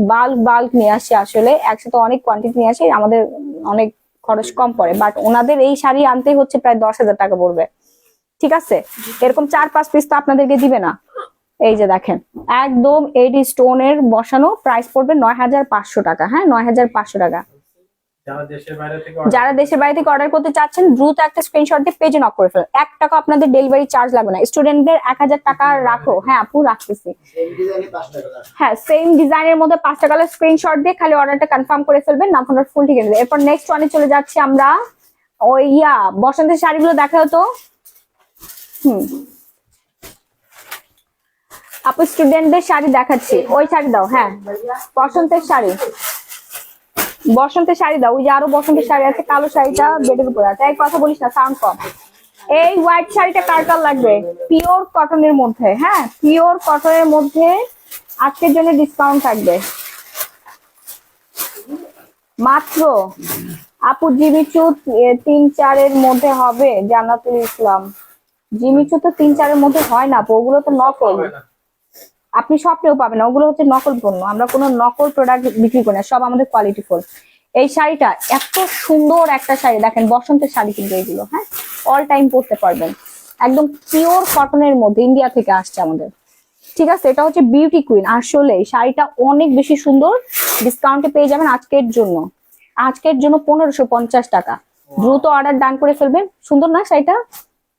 বাল্ক নিয়ে আসি, আসলে একসাথে অনেক কোয়ান্টিটি নিয়ে আসি, আমাদের অনেক খরচ কম পড়ে। বাট ওনাদের এই শাড়ি আনতেই হচ্ছে প্রায় 10,000 টাকা পড়বে। ঠিক আছে, এরকম 4-5 পিস তো আপনাদেরকে দিবে না। এই যে দেখেন, একদম এডি স্টোনের বসানো, প্রাইস পড়বে 9,500 টাকা। হ্যাঁ, 9,500 টাকা। যারা দেশের বাইরে থেকে অর্ডার করতে চাচ্ছেন দ্রুত একটা স্ক্রিনশট দিয়ে পেজে নক করে ফেলুন। 1 টাকা আপনাদের ডেলিভারি চার্জ লাগবে না। স্টুডেন্টদের 1000 টাকা রাখো। হ্যাঁ আপু রাখতেছি। হ্যাঁ, সেম ডিজাইনের মধ্যে 5টা কালার স্ক্রিনশট দিয়ে খালি অর্ডারটা কনফার্ম করে ফেলবেন, নাম ফোন ফুল ঠিক আছে। এরপর নেক্সট ওয়ানে চলে যাচ্ছি আমরা। ওই বসন্তের শাড়িগুলো দেখাও তো। আপু স্টুডেন্টদের শাড়ি দেখাচ্ছি, ওই শাড়ি দাও। হ্যাঁ, বসন্তের শাড়ি দাও। ওই যে আরো বসন্তের শাড়ি আছে, কালো শাড়িটা বেডের উপর আছে। এই কথা বলিস না, সাউন্ড কম। এই হোয়াইট শাড়িটা কার লাগবে? পিওর কটনের মধ্যে। হ্যাঁ, পিওর কটনের মধ্যে আজকের জন্য ডিসকাউন্ট থাকবে মাত্র। আপু জিমিচু 3-4 এর মধ্যে হবে। জান্নাতুল ইসলাম, জিমিচু তো 3-4 এর মধ্যে হয় না, ওগুলো তো নকল। আপনি স্বপ্নেও পাবেন না, ওগুলো হচ্ছে নকল পণ্য। আমরা কোনো নকল প্রোডাক্ট বিক্রি করি না, সব আমাদের কোয়ালিটি ফুল। এই শাড়িটা এত সুন্দর একটা শাড়ি, দেখেন বসন্তের শাড়ি কিন্তু এগুলো। হ্যাঁ, অল টাইম পরতে পারবেন, একদম পিওর কটনের মধ্যে, ইন্ডিয়া থেকে আসছে আমাদের। ঠিক আছে, এটা হচ্ছে বিউটি কুইন। আসলে শাড়িটা অনেক বেশি সুন্দর, ডিসকাউন্টে পেয়ে যাবেন আজকের জন্য। 1550 টাকা। দ্রুত অর্ডার ডান করে ফেলবেন। সুন্দর না শাড়িটা?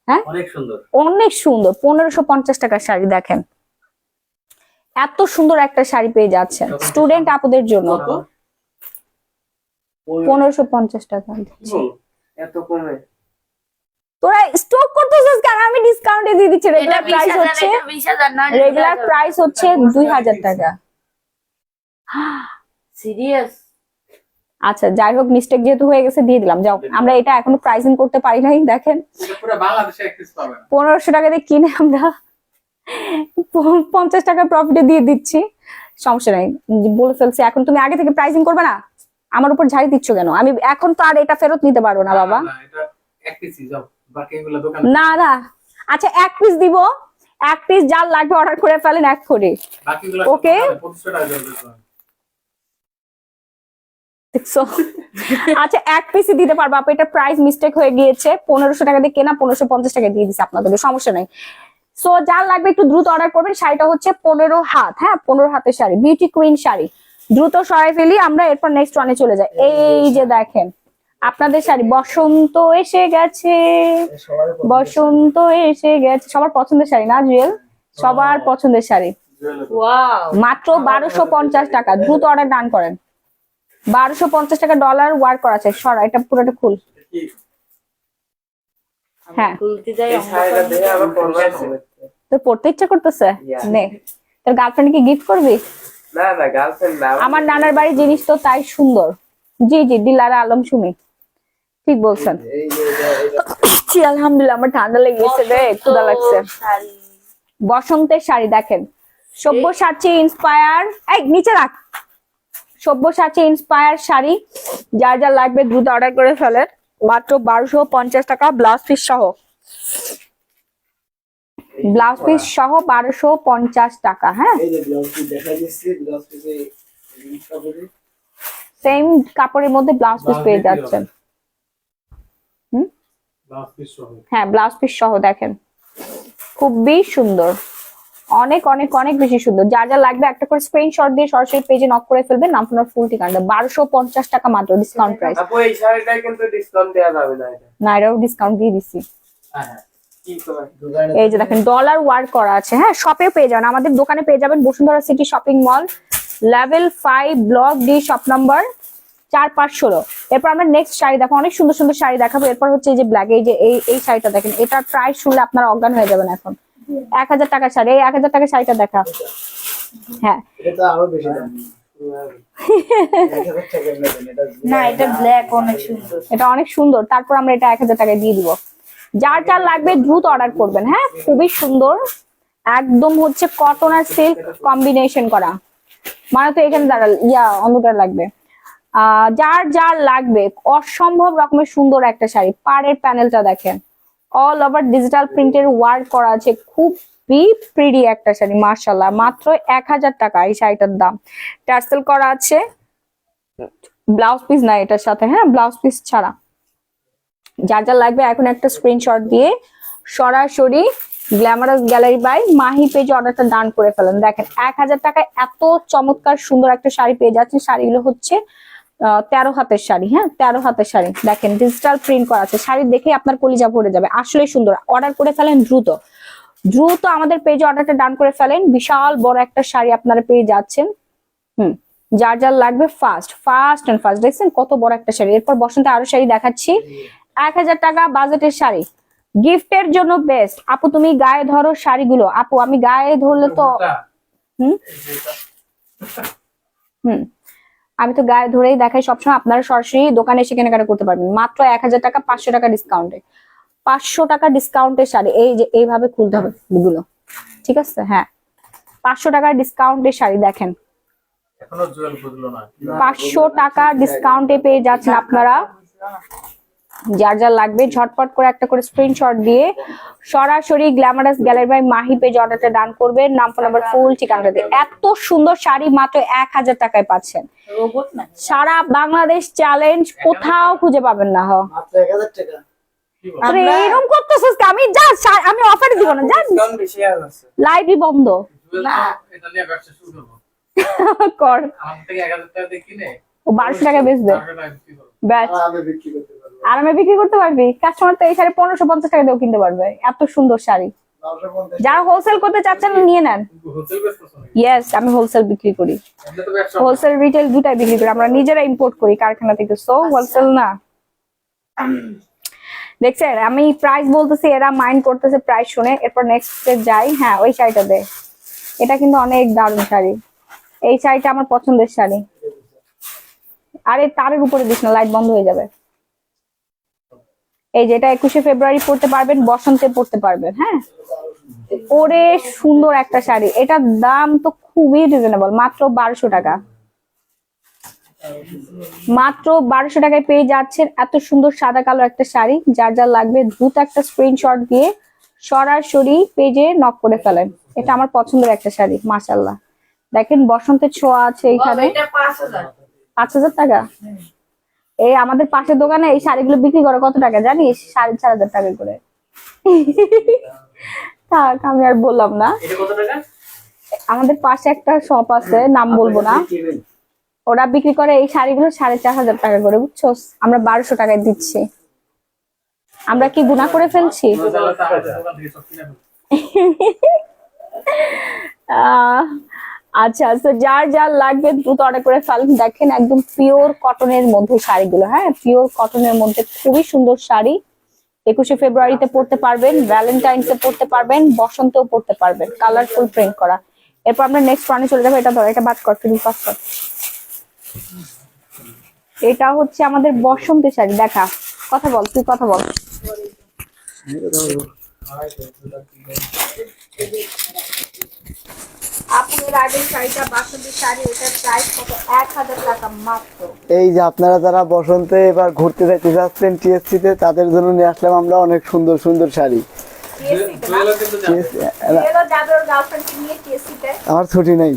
হ্যাঁ, অনেক সুন্দর, অনেক সুন্দর। 1550 টাকার শাড়ি দেখেন, এত সুন্দর একটা শাড়ি পেয়ে যাচ্ছেন স্টুডেন্ট আপুদের জন্য। 1550 টাকা। এত কমে তোরা স্টক করতেছিস কেন? আমি ডিসকাউন্টে দিয়ে দিচ্ছি। রেগুলার প্রাইস হচ্ছে 2000 টাকা। সিরিয়াস? আচ্ছা যাই হোক, মিস্টেক যেহেতু হয়ে গেছে দিয়ে দিলাম। যাও, আমরা এটা এখনো প্রাইসিং করতে পারি নাই। দেখেন পুরো বাংলাদেশে এক পিস পাবেন। 1500 টাকা দিয়ে কিনে আমরা 50 টাকা প্রফিটে দিয়ে দিচ্ছি। সমস্যা নাই, বলে ফেলছি। এখন তুমি আগে থেকে প্রাইসিং করবে না, আমার উপর ঝাড়ি দিচ্ছ কেন? আমি এখন তো আর এটা ফেরত নিতে পারবো না বাবা। না, এটা এক পিসই যাও, বাকি এগুলো দোকান না না, আচ্ছা এক পিস দিব, এক পিস যার লাগবে অর্ডার করে ফেলেন এক করে। বাকিগুলো Okay. 2500 টাকা দিয়ে দিতে হবে। দেখছো? আচ্ছা এক পিসই দিতে পারবো আপু, এটা প্রাইস মিস্টেক হয়ে গিয়েছে, 1500 টাকা দিয়ে কেনা, 1550 টাকা দিয়ে দিছি আপনাদের, সমস্যা নাই। সো যার লাগবে একটু দ্রুত অর্ডার করবেন। শাড়িটা হচ্ছে 15 হাত, হ্যাঁ 15 হাতের শাড়ি, বিউটি কুইন শাড়ি। দ্রুত সরাই ফেলি আমরা, এরপর নেক্সট ওয়ানে চলে যাই। এই যে দেখেন আপনাদের শাড়ি, বসন্ত এসে গেছে, সবার বসন্ত এসে গেছে। সবার পছন্দের শাড়ি না জুয়েল? সবার পছন্দের শাড়ি। ওয়াও, মাত্র 1250 টাকা, দ্রুত অর্ডার ডান করেন। 1250 টাকা ডলার ওয়ার্ক করা আছে। সরা এটা পুরোটা খুল। হ্যাঁ। খুলতে যাই এই শাড়িটা দেখে আমার পরবে তোর পড়তে ইচ্ছা করতেছে? Yeah. নে, তোর গার্লফ্রেন্ড কি গিফট করবি? না না গার্লফ্রেন্ড না আমার নানার বাড়ির জিনিস তো তাই সুন্দর। জি জি, দিলারা আলম সুমি ঠিক বলছেন। এই যে এটা জি, আলহামদুলিল্লাহ আমার ঠান্ডা লেগে গেছে রে, ক্ষুধা লাগছে। শাড়ি। বসন্তের শাড়ি দেখেন, সব্যসাচী ইন্সপায়ার, এই নিচে রাখ। সব্যসাচী ইন্সপায়ার শাড়ি, যার যা লাগবে দ্রুত অর্ডার করে ফেলেন। মাত্র 1250 টাকা, ব্লাউজ পিস সহ। ব্লাউজ পিস সহ 1250 টাকা। হ্যাঁ, এই যে ব্লাউজ পিস দেখা যাচ্ছে, ব্লাউজ পিসে ইনস্টা করে সেম কাপড়ের মধ্যে ব্লাউজ পিস পেয়ে যাচ্ছেন। ব্লাউজ পিস সহ। হ্যাঁ, ব্লাউজ পিস সহ দেখেন, খুবই সুন্দর, অনেক অনেক অনেক বেশি সুন্দর। যা যা লাগবে একটা করে স্ক্রিনশট দিয়ে সরাসরি পেজে নক করে ফেলবেন, নাম আপনার ফুল ঠিকানা। 1250 টাকা মাত্র, ডিসকাউন্ট প্রাইস। আপু এই শাড়িটাই কিন্তু ডিসকাউন্ট দেওয়া যাবে না এটা না, এটাও ডিসকাউন্ট দিয়ে দিছি। হ্যাঁ হ্যাঁ। কি করে দোকানে এই যে দেখেন ডলার ওয়ার্ক করা আছে। হ্যাঁ, শপে পেয়ে যাবেন, আমাদের দোকানে পেয়ে যাবেন, Bashundhara city shopping mall, level 5, block D, shop number 4516। এরপর আমরা নেক্সট শাড়ি দেখো, অনেক সুন্দর সুন্দর শাড়ি দেখাবো। এরপর হচ্ছে এই যে ব্ল্যাক, এই যে এই শাড়িটা দেখেন, এটা প্রাইস শুনলে আপনারা অজ্ঞান হয়ে যাবেন। এখন 1000 টাকার শাড়ি, এই 1000 টাকার শাড়িটা দেখা। হ্যাঁ, এটা আরো বেশি দাম 1000 টাকা নেবেন এটা না, এটা ব্ল্যাক অনেক সুন্দর। এটা অনেক সুন্দর। তারপর আমরা এটা 1000 টাকায় দিয়ে দিব। যার যার লাগবে দ্রুত অর্ডার করবেন। হ্যাঁ, খুবই সুন্দর, একদম হচ্ছে কটন আর সিল্ক কম্বিনেশন করা। মানে তো এখানে দাঁড়াল অন্ধকার লাগবে। যার যার লাগবে, অসম্ভব রকমের সুন্দর একটা শাড়ি। পাড়ের প্যানেলটা দেখেন, অল ওভার ডিজিটাল প্রিন্টের ওয়ার্ক করা আছে, খুবই প্রিটি একটা শাড়ি মাশাআল্লাহ। মাত্র 1000 টাকা এই শাড়িটার দাম। টার্সেল করা আছে, ব্লাউজ পিস না এটার সাথে, হ্যাঁ ব্লাউজ পিস ছাড়া। যার যা লাগবে এখন একটা স্ক্রিনশট দিয়ে সরাসরি গ্ল্যামারাস গ্যালারি বাই মাহি পেজে অর্ডারটা ডান করে ফেলেন। দেখেন 1000 টাকায় এত চমৎকার সুন্দর একটা শাড়ি পেয়ে যাচ্ছেন। শাড়িগুলো হচ্ছে 13 হাতের শাড়ি। হ্যাঁ, 13 হাতের শাড়ি দেখেন, ডিজিটাল প্রিন্ট করা আছে। শাড়ি দেখে আপনার কলিজা ভরে যাবে, আসলে সুন্দর। অর্ডার করে ফেলেন দ্রুত দ্রুত, আমাদের পেজে অর্ডারটা ডান করে ফেলেন। বিশাল বড় একটা শাড়ি আপনারা পেয়ে যাচ্ছেন। যার যার লাগবে ফাস্ট ফাস্ট এন্ড ফাস্ট। দেখছেন কত বড় একটা শাড়ি। এরপর বসন্তে আরো শাড়ি দেখাচ্ছি। 1000 টাকা বাজেটের শাড়ি, গিফটের জন্য বেস্ট। আপু তুমি গায়ে ধরো শাড়িগুলো। আপু আমি গায়ে ধরলে তো হুম হুম আমি তো গায়ে ধরেই দেখাই সবসময়। আপনারা সরাসরি দোকানে এসে কেনাকাটা করতে পারবেন। মাত্র 1000 টাকা, 500 টাকা ডিসকাউন্টে, 500 টাকা ডিসকাউন্টের শাড়ি। এই যে এইভাবে খুলতে হবে এগুলো, ঠিক আছে? হ্যাঁ, 500 টাকার ডিসকাউন্টের শাড়ি দেখেন, এখনো জুয়েল বুঝলো না। 500 টাকা ডিসকাউন্টে পেয়ে যাচ্ছেন আপনারা। যার যার লাগবে ঝটপট করে একটা করে স্ক্রিনশট দিয়ে সরাসরি glamorous gallery by Mahi page অর্ডারটা ডান করবেন, নাম ফোন নাম্বার ফুল ঠিকানাটা দিয়ে। এত সুন্দর শাড়ি মাত্র 1000 টাকায় পাচ্ছেন। রোবট না, সারা বাংলাদেশ চ্যালেঞ্জ, কোথাও খুঁজে পাবেন না। মাত্র 1000 টাকা কি বল? আরে এরকম করতেছিস আমি যা আমি অফারে দিব না, যা ডিসকাউন্ট বেশি আছে লাইভই বন্ধ জুয়েল না। তো এটা নিয়ে ব্যবসা শুরু করবো। কর। আমাদের থেকে 1000 টাকা দিয়ে কিনে ও 1200 টাকা বেচবে, 1200 টাকা বিক্রি করবো। ব্যাস আর আমি বিক্রি করতে পারবো আরামে বিক্রি করতে পারবি। কাস্টমার তো এই শাড়ি 1550 টাকা দিয়েও কিনতে পারবে, এত সুন্দর শাড়ি। 950 যারা হোলসেল করতে চাচ্ছেন নিয়ে নেন। কিন্তু হোটেল বেচতেছ নাকি? ইয়েস, আমি হোলসেল বিক্রি করি, এমনি তো ব্যবসা হোলসেল রিটেল দুটাই বিক্রি করি। আমরা নিজেরা ইম্পোর্ট করি কারখানা থেকে, সো হোলসেল না। দেখছেন আমি প্রাইস বলতেছি, এরা মাইন্ড করতেছে প্রাইস শুনে। এরপর নেক্সট যাই। হ্যাঁ, ওই শাড়িটা দে, এটা কিন্তু অনেক দারুণ শাড়ি। এই শাড়িটা আমার পছন্দের শাড়ি। আরে তারের উপরে দিস না, লাইট বন্ধ হয়ে যাবে। এই যেটা 21শে ফেব্রুয়ারি পড়তে পারবেন, বসন্তে পড়তে পারবেন। হ্যাঁ, ওরে সুন্দর একটা শাড়ি। এটার দাম তো খুবই রিজনেবল, মাত্র 1200 টাকা। মাত্র 1200 টাকায় পেয়ে যাচ্ছেন এত সুন্দর সাদা কালো একটা শাড়ি। যার যার লাগবে দ্রুত একটা স্ক্রিনশট দিয়ে সরাসরি পেজে নক করে ফেলেন। এটা আমার পছন্দের একটা শাড়ি, মাশাআল্লাহ। দেখেন বসন্তের ছোঁয়া আছে এখানে। এটা 5000। 5000 টাকা। এই আমাদের পাশের দোকানে এই শাড়িগুলো বিক্রি করে কত টাকা জানিস? 4500 টাকা করে। থাক, আমি আর বললাম না। এটা কত টাকা? আমাদের পাশে একটা শপ আছে, নাম বলবো না, ওরা বিক্রি করে এই শাড়িগুলো 4500 টাকা করে, বুঝছো? আমরা 1200 টাকায় দিচ্ছি। আমরা কি গুনাহ করে ফেলছি? দোকান থেকে সব কিনে ফেলছি। আচ্ছা, তো যার যার লাগবে দ্রুত অর্ডার করে ফেলেন। দেখেন একদম পিওর কটনের মধ্যে শাড়িগুলো, হ্যাঁ পিওর কটনের মধ্যে খুবই সুন্দর শাড়ি। 21শে ফেব্রুয়ারিতে পড়তে পারবেন, ভ্যালেন্টাইন্সে পড়তে পারবেন, বসন্তেও পড়তে পারবেন, কালারফুল প্রিন্ট করা। এরপর আমরা নেক্সট ওয়ানে চলে যাবো। এটা ধর, এটা বাদ কর, তুমি পাস কর। এটা হচ্ছে আমাদের বসন্তের শাড়ি। দেখা, কথা বল, তুই কথা বল। আপনার আগের শাড়িটা বাসন্তের শাড়ি, এটার প্রাইস কত? 1000 টাকা মাত্র। এই যে আপনারা যারা বসন্তে এবার ঘুরতে যাইতে যাচ্ছেন টিএসসি তে, তাদের জন্য নিয়ে আসলাম আমরা অনেক সুন্দর সুন্দর শাড়ি। জুয়েলও কিন্তু জানে। এলো যাবে ওর গার্লফ্রেন্ডকে নিয়ে টিএসসি তে। আমার ছুটি নেই।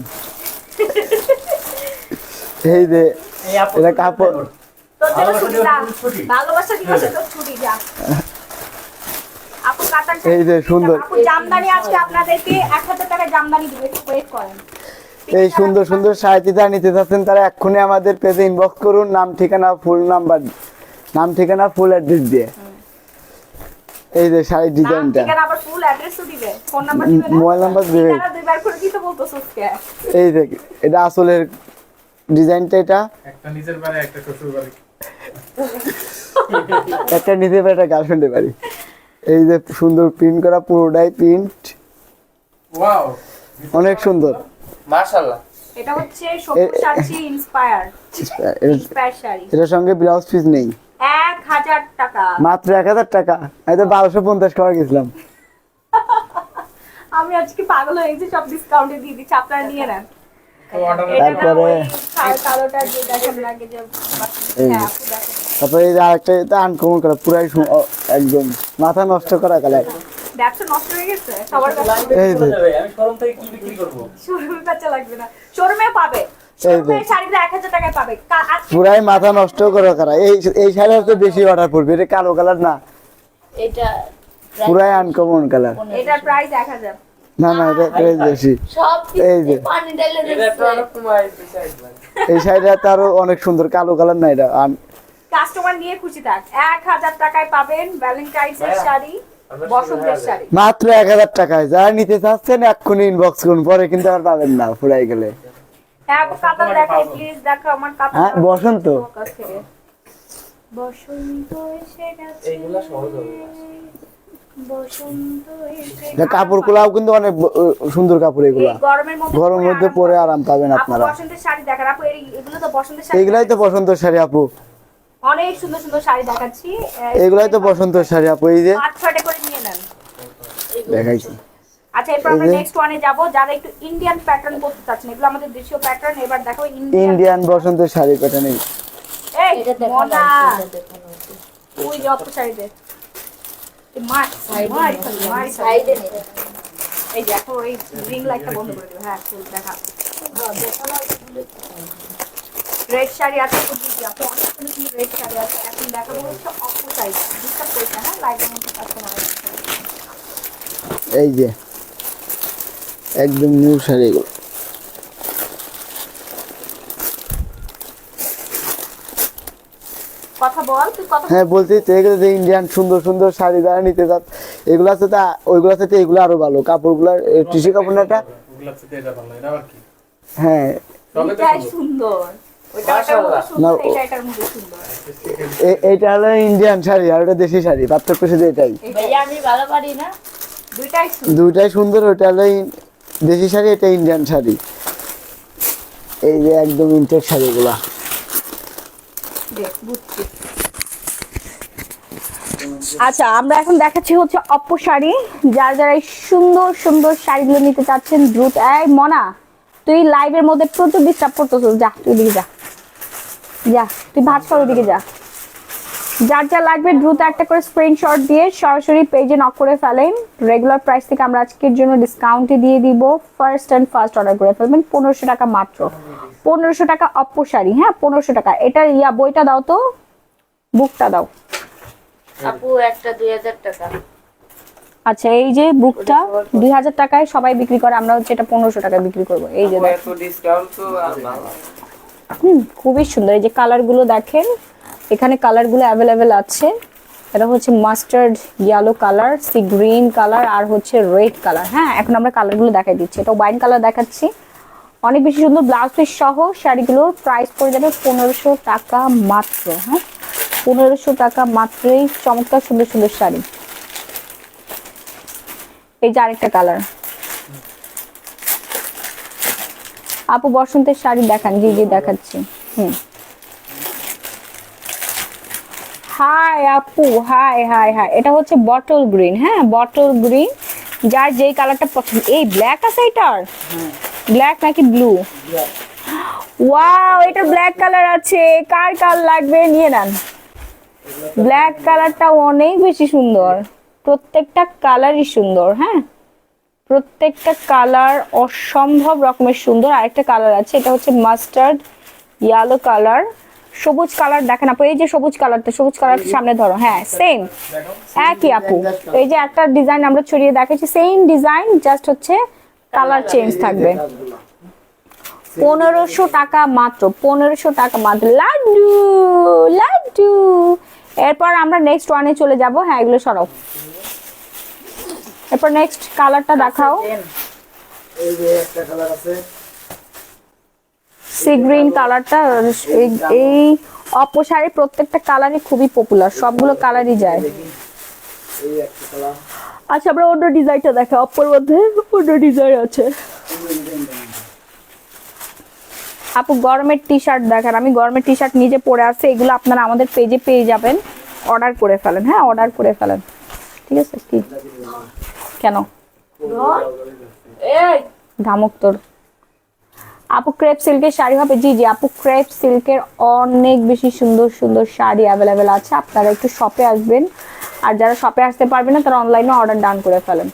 এই যে এটা কাপড়, তোর জন্য ছুটি না, ভালোবাসা দিবসে তোর ছুটি, যা। আপু কাতার এই যে সুন্দর, আপু জামদানি আজকে আপনাদেরকে 1000 টাকা জামদানি দিবে, একটু ওয়েট করেন। এই সুন্দর সুন্দর শাড়িটি যারা নিতে চাচ্ছেন তারা এক্ষুনি আমাদের পেজে ইনবক্স করুন, নাম ঠিকানা ফুল নাম্বার, নাম ঠিকানা ফুল অ্যাড্রেস দিয়ে। এই যে শাড়ির ডিজাইনটা, ঠিকানা আবার ফুল অ্যাড্রেসও দিবে, ফোন নাম্বার দিবে না, মোবাইল নাম্বার দিবে। ঠিকানা দুইবার করে দিতে বলতেছস কে? এই যে এটা আসলের ডিজাইনটা, এটা একটা নিজের বাড়ি একটা শ্বশুর বাড়ি। একটা নিতে পারে, একটা গার্লফ্রেন্ডের বাড়ি। এই যে সুন্দর প্রিন্ট করা, পুরোটাই প্রিন্ট, ওয়াও, অনেক সুন্দর। মাশাআল্লাহ। এটা হচ্ছে সবুজ ইন্সপায়ার শাড়ি। এটার সঙ্গে ব্লাউজ পিস নেই, 1000 টাকা মাত্র 1000 টাকা। আমি তো 1250 টাকা গেছিলাম। আমি আজকে পাগল হয়ে গেছি, সব ডিসকাউন্টে দিয়ে দিচ্ছি, আপনারা নিয়ে নেন। তারপরে কালোটা যে দেখেন লাগে যে, এই হ্যাঁ আপু দেখেন। তারপরে এই যে আরেকটা, এটা আনকমন করা, পুরাই একদম মাথা নষ্ট করা কালার। ব্যবসা নষ্ট হয়ে গেছে সবার কাছে। এই যে আমি শোরুম থেকে কি বিক্রি করব? শোরুমে বেচা লাগবে না, শোরুমে পাবে। শোরুমে শাড়িগুলো 1000 টাকায় পাবে। আজকে পুরাই মাথা নষ্ট করা কালার। এই শাড়ি হচ্ছে বেশি অর্ডার পড়বে, এটা কালো কালার না, এটা পুরাই আনকমন কালার। এটার প্রাইস 1000। না না, এটা প্রাইস বেশি। সব এই যে পানি ঢেলে এটা দিচ্ছে। তো অনেক সময় ডিসাইড হয়। এই শাড়িটা তো আরো অনেক সুন্দর, কালো কালার না এটা। কাস্টমার নিয়ে খুশি থাক। 1000 টাকায় পাবেন ভ্যালেন্টাইন্স এর শাড়ি, বসন্তের শাড়ি। মাত্র 1000 টাকায়। যারা নিতে চাচ্ছেন এক্ষুনি ইনবক্স করুন, পরে কিন্তু আর পাবেন না ফুরাই গেলে। হ্যাঁ আপু কাতার দেখাই প্লিজ, দেখো আমার কাতার। হ্যাঁ, বসন্ত। বসন্ত এসে গেছে, এইগুলা সহজ হবে। বসন্ত এসে এটা কাপড়গুলাও কিন্তু অনেক সুন্দর কাপড় এগুলা। এই গরমের মধ্যে গরমের মধ্যে পরে আরাম পাবেন আপু আপনারা। বসন্তের শাড়ি দেখান আপু, এগুলো তো বসন্তের শাড়ি। এইগুলাই তো বসন্ত শাড়ি আপু, অনেক সুন্দর সুন্দর শাড়ি দেখাচ্ছি। এইগুলাই তো বসন্ত শাড়ি আপু। এই যে 5-6টা করে নিয়ে নেন। দেখাইছি। আচ্ছা এরপর আমরা নেক্সট ওয়ানে যাব। যারা একটু ইন্ডিয়ান প্যাটার্ন করতে চাচ্ছেন, এগুলো আমাদের দেশীয় প্যাটার্ন। এবার দেখো ইন্ডিয়ান বসন্তের শাড়ি কটা নেই। এই এটা দেখানো মনা এটা দেখানো ওই যে অপর শাড়ি দে। মার সাইডে নেই এই দেখো, এই রিং লাইটটা বন্ধ করে দিও। হ্যাঁ ফুল দেখা। রেড শাড়ি আছে, খুব বেশি আপু, অনেক সুন্দর সুন্দর রেড শাড়ি আছে। এখন দেখাবো হচ্ছে অপর সাইড। ডিসকাস করছে হ্যাঁ, লাইটের মধ্যে কাস্টমার আছে। এই যে একদম নিউ শাড়ি এগুলো। কথা বল, তুই কথা হ্যাঁ বলছি তো, এগুলো যে ইন্ডিয়ান সুন্দর সুন্দর শাড়ি যারা নিতে চান, এগুলো আছে তা ওইগুলো আছে, এগুলো আরো ভালো কাপড়গুলো। টিসি কাপড় না এটা। ওগুলা থেকে এটা ভালো, এটা আবার কি? হ্যাঁ তবে তো এটাই সুন্দর। ওইটা মাশাআল্লাহ। সুন্দর, না, এটা এটার মধ্যে সুন্দর। এইটা হলো ইন্ডিয়ান শাড়ি, আর ওটা দেশি শাড়ি, পার্থক্য শুধু এটাই। ভাইয়া আমি ভালো পারি না। দুইটাই সুন্দর। দুইটাই সুন্দর। ওটা হলো দেশি শাড়ি, এটা ইন্ডিয়ান শাড়ি। এই যে একদম ইনটেক শাড়িগুলা। দেখ বুঝছি। আচ্ছা আমরা এখন দেখাচ্ছি হচ্ছে অপ্পো শাড়ি। যার যারা এই সুন্দর সুন্দর শাড়িগুলো নিতে চাচ্ছেন দ্রুত। এই মনা, তুই লাইভের মধ্যে প্রচুর ডিস্টার্ব করতেছিস, যা তুই দিকে যা। যা তুই ভাত খাওয়ার ওদিকে যা। যার যা লাগবে দ্রুত একটা করে স্ক্রিনশট দিয়ে সরাসরি পেজে নক করে ফেলেন। রেগুলার প্রাইস থেকে আমরা আজকের জন্য ডিসকাউন্টে দিয়ে দিব। ফার্স্ট অর্ডার করে ফেলবেন 1500 টাকা মাত্র। 1500 টাকা অপ্পো শাড়ি, হ্যাঁ 1500 টাকা। এটার বইটা দাও তো, বুকটা দাও। আপু একটা 2000 টাকা। আচ্ছা এই যে বুকটা 2000 টাকায় সবাই বিক্রি করে, আমরা হচ্ছে এটা 1500 টাকায় বিক্রি করবো। এই যে এত ডিসকাউন্ট তো আর ভালো। খুবই সুন্দর। এই যে কালার গুলো দেখেন, এখানে কালার গুলো অ্যাভেলেবেল আছে। এটা হচ্ছে mustard yellow colour, sea green colour আর হচ্ছে রেড কালার। হ্যাঁ এখন আমরা কালার গুলো দেখাই দিচ্ছি। এটা ওয়াইন কালার দেখাচ্ছি, অনেক বেশি সুন্দর। ব্লাউজ পিস সহ শাড়িগুলোর প্রাইস পড়ে যাবে 1500 টাকা মাত্র। হ্যাঁ 1500 টাকা মাত্রই চমৎকার সুন্দর সুন্দর শাড়ি। এই যে আরেকটা কালার। আপু বসন্তের শাড়ি দেখান। জি জি দেখাচ্ছি। হাই আপু, হাই হাই হাই। এটা হচ্ছে বটল গ্রিন। হ্যাঁ বটল গ্রিন, যার যেই কালারটা পছন্দ। এই ব্ল্যাক আছে এটার, ব্ল্যাক নাকি ব্লু? ওয়াও এটা ব্ল্যাক কালার আছে। কার কার লাগবে নিয়ে নেন। ব্ল্যাক কালারটা অনেক বেশি সুন্দর, প্রত্যেকটা কালারই সুন্দর। হ্যাঁ প্রত্যেকটা কালার অসম্ভব রকমের সুন্দর। আরেকটা কালার আছে, এটা হচ্ছে মাস্টার্ড ইয়েলো কালার। সবুজ কালার দেখেন আপু, এই যে সবুজ কালারটা, সবুজ কালারটা সামনে ধরো। হ্যাঁ সেম একই আপু। এই যে একটা ডিজাইন আমরা ছড়িয়ে দেখাচ্ছি, সেম ডিজাইন, জাস্ট হচ্ছে কালার চেঞ্জ থাকবে। 1500 টাকা মাত্র, 1500 টাকা মাত্র। লাড্ডু লাড্ডু। এরপর আমরা নেক্সট ওয়ানে চলে যাব। হ্যাঁ এগুলো সরাও। এরপর নেক্সট কালারটা দেখাও। এই যে একটা কালার আছে, সি গ্রিন কালারটা। এই অপো শাড়ির প্রত্যেকটা কালারই খুবই পপুলার, সবগুলো কালারই যায়। এই একটা কালার। আচ্ছা আমরা অন্য ডিজাইনটা দেখাই। অপোর মধ্যে অন্য ডিজাইন আছে। আপু গরমের টি শার্ট দেখেন। আমি গরমের টি শার্ট নিজে পরে আছে, এগুলো আপনারা আমাদের পেজে পেয়ে যাবেন। অর্ডার করে ফেলেন। হ্যাঁ অর্ডার করে ফেলেন। ঠিক আছে। কি কেন এই ধামক তোর? আপু ক্রেপ সিল্কের শাড়ি হবে? জি জি আপু ক্রেপ সিল্কের অনেক বেশি সুন্দর সুন্দর শাড়ি অ্যাভেলেবেল আছে। আপনারা একটু শপে আসবেন, আর যারা শপে আসতে পারবেন না তারা অনলাইনে অর্ডার ডান করে ফেলেন।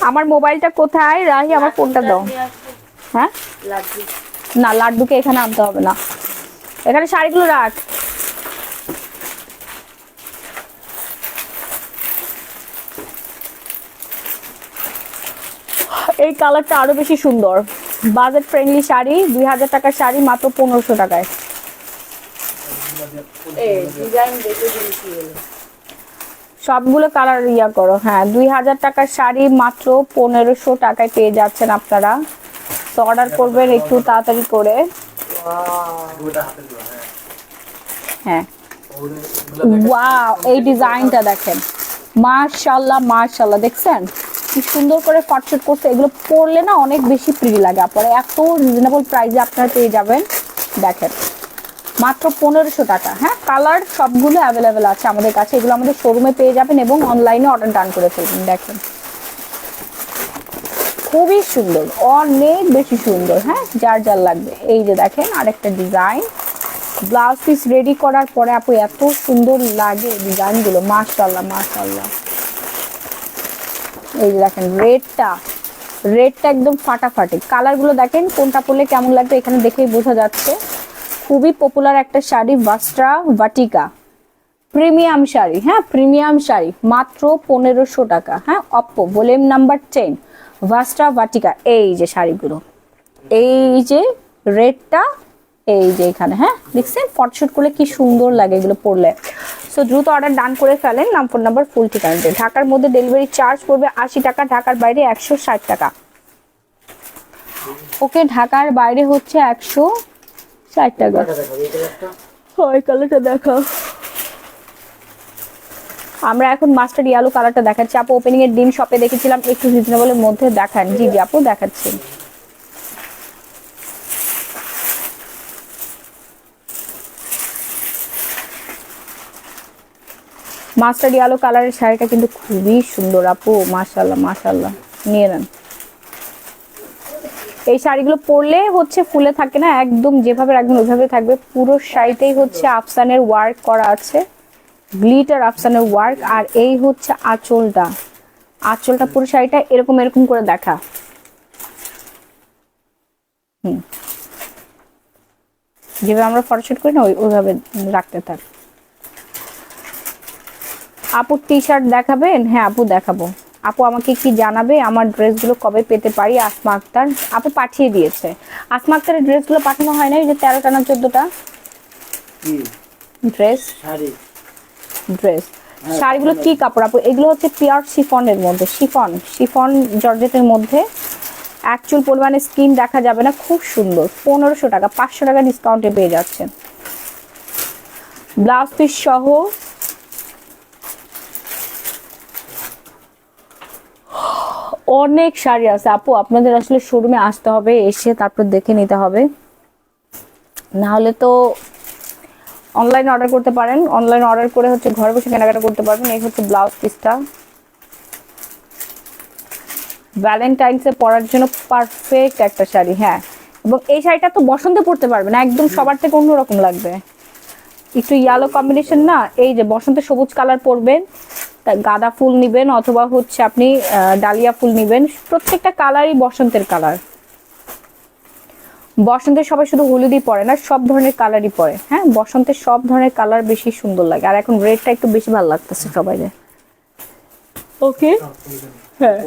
আমার মোবাইলটা কোথায় রাহি? আমার ফোনটা দাও। হ্যাঁ লাড্ডু। না লাড্ডুকে এখানে আনতে হবে না, এখানে শাড়িগুলো রাখ। এই কালারটা আরো বেশি সুন্দর। বাজেট ফ্রেন্ডলি শাড়ি, 2000 টাকার শাড়ি মাত্র 1500 টাকায়। এই ডিজাইন দেখে দিয়েছি। সবগুলো কালার ইয়া করো। হ্যাঁ 2000 টাকার শাড়ি মাত্র 1500 টাকায় পেয়ে যাচ্ছেন আপনারা। তো অর্ডার করবেন একটু তাড়াতাড়ি করে। ওটা হাতে দিও। হ্যাঁ ওয়াও এই ডিজাইনটা দেখেন, মাশাআল্লাহ মাশাআল্লাহ। দেখছেন কি সুন্দর করে ফটফট করছে। এগুলো পরলে না অনেক বেশি প্রিটি লাগে। পরে এত রিজনেবল প্রাইসে আপনারা পেয়ে যাবেন। দেখেন মাত্র 1500 টাকা। হ্যাঁ কালার সবগুলো অ্যাভেলেবেল আছে আমাদের কাছে। এগুলো আমাদের শোরুমে পেয়ে যাবেন এবং অনলাইনে অর্ডার ডান করে ফেলবেন। দেখেন খুবই সুন্দর, অনেক বেশি সুন্দর। হ্যাঁ যার যার লাগবে। এই যে দেখেন আরেকটা ডিজাইন। ব্লাউজ পিস রেডি করার পরে আপু এত সুন্দর লাগে ডিজাইনগুলো, মাশাআল্লাহ মাশাআল্লাহ। এই যে দেখেন রেডটা একদম ফাটাফাটি। কালারগুলো দেখেন কোনটা পরলে কেমন লাগবে এখানে দেখেই বোঝা যাচ্ছে। খুবই পপুলার একটা শাড়ি, ভাস্ট্রা ভাটিকা প্রিমিয়াম শাড়ি। হ্যাঁ প্রিমিয়াম শাড়ি মাত্র 1500 টাকা। হ্যাঁ Oppo volume number 10 Vastra Vatika. এই যে শাড়িগুলো, এই যে রেডটা, এই যে এখানে। হ্যাঁ দেখছেন ফটোশুট করলে কি সুন্দর লাগে এগুলো পরলে। সো দ্রুত অর্ডার ডান করে ফেলেন। নাম ফোন নাম্বার ফুল ঠিকানা। ঢাকার মধ্যে ডেলিভারি চার্জ পড়বে 80 টাকা, ঢাকার বাইরে 160 টাকা। ওকে ঢাকার বাইরে হচ্ছে 160 টাকা। হয় কালারটা দেখা। আমরা এখন মাস্টার্ড ইয়েলো কালারটা দেখাচ্ছি। আপু ওপেনিং এর দিন শপে দেখেছিলাম, একটু রিজনেবলের মধ্যে দেখান। জি জি আপু দেখাচ্ছি। মাস্টার্ড ইয়েলো কালারের শাড়িটা কিন্তু খুবই সুন্দর আপু, মাশাআল্লাহ মাশাআল্লাহ। নিয়ে নেন। এই শাড়িগুলো পরলে হচ্ছে ফুলে থাকে না, একদম যেভাবে রাখবেন ওইভাবে থাকবে। পুরো শাড়িতেই হচ্ছে আফসানের ওয়ার্ক করা আছে, গ্লিটার আফসানের ওয়ার্ক। আর এই হচ্ছে আঁচলটা, আঁচলটা পুরো শাড়িটা এরকম এরকম করে দেখা। যেভাবে আমরা ফটোশুট করি না ওইভাবে রাখতে থাক। আপুর টি শার্ট দেখাবেন? হ্যাঁ আপু দেখাবো। আপু আমাকে কি জানাবে আমার ড্রেসগুলো কবে পেতে পারি? আসমা আক্তার আপু পাঠিয়ে দিয়েছে। আসমা আক্তারের ড্রেসগুলো পাঠানো হয় না, এই যে 13টা না 14টা ড্রেস, ড্রেস শাড়িগুলো কি কাপড় আপু? এগুলো হচ্ছে পিওর শিফনের মধ্যে, শিফন শিফন জর্জেটের মধ্যে। অ্যাকচুয়াল পরিমাণে স্কিন দেখা যাবে না, খুব সুন্দর। 1500 টাকা, 500 টাকা ডিসকাউন্টে পেয়ে যাচ্ছেন ব্লাউজ পিস সহ। অনেক শাড়ি আছে আপু, আপনাদের আসলে শোরুমে আসতে হবে, এসে তারপর দেখে নিতে হবে, না হলে তো অনলাইন অর্ডার করতে পারেন। অনলাইন অর্ডার করে হচ্ছে ঘরে বসে কেনাকাটা করতে পারবেন। এই হচ্ছে ব্লাউজ পিসটা, ভ্যালেন্টাইন্সে পরার জন্য পারফেক্ট একটা শাড়ি। হ্যাঁ, এবং এই শাড়িটা তো বসন্তে পরতে পারবেন, একদম সবার থেকে অন্যরকম লাগবে। একটু ইয়েলো কম্বিনেশন না, এই যে বসন্তে সবুজ কালার পরবেন, গাঁদা ফুল নিবেন অথবা হচ্ছে আপনি ডালিয়া ফুল নিবেন, প্রত্যেকটা কালারই বসন্তের কালার। বসন্তে সবাই শুধু হলুদই পরে না, সব ধরনের কালারই পরে। হ্যাঁ, বসন্তে সব ধরনের কালার বেশি সুন্দর লাগে। আর এখন রেডটা একটু বেশি ভালো লাগতেছে সবাই। ওকে, হ্যাঁ,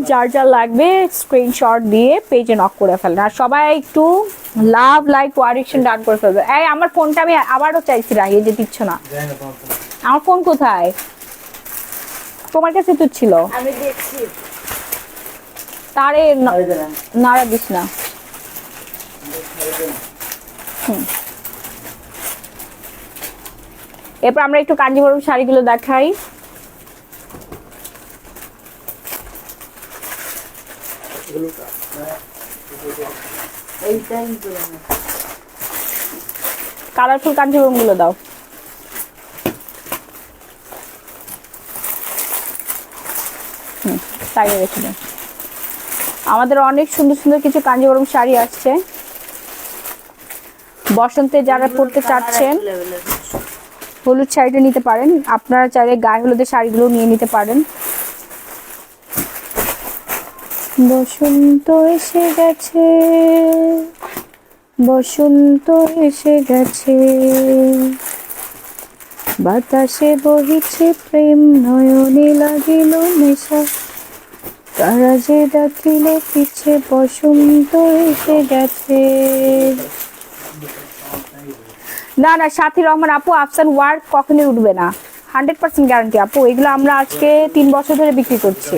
যার যা লাগবে স্ক্রিনশট দিয়ে পেজে নক করে ফেলেন। আর সবাই একটু লাভ লাইক কোয়ারেকশন ডান করে ফেলবে। এই আমার ফোনটা আমি আবারও চাইছি, রাখিয়ে যে দিচ্ছ না। আমার ফোন কোথায়? তোমার কাছে তো ছিল। আমি দেখছি। তারে নাড়া দিস না। এরপর আমরা একটু কাঞ্জিভরম শাড়িগুলো দেখাই। কালারফুল কাঞ্জিভরম গুলো দাও। সাইডে রেখে দাও। আমাদের অনেক সুন্দর সুন্দর কিছু কাঞ্জিভরম শাড়ি আসছে, বসন্তে যারা পরতে চাচ্ছেন হলুদ শাড়িটা নিতে পারেন। আপনারা চাইলে গায়ে হলুদের শাড়িগুলো নিয়ে নিতে পারেন। বসন্ত এসে গেছে, বসন্ত এসে গেছে, বাতাসে বহিছে প্রেম, নয়নে লাগিল নেশা, তারা যে ডাকিল পিছে, বসন্ত এসে গেছে। না না, সাথী রহমান আপু, আফসান ওয়ার্ক কখনোই উঠবে না, 100% গ্যারান্টি আপু। এগুলো আমরা আজকে 3 বছর ধরে বিক্রি করছি।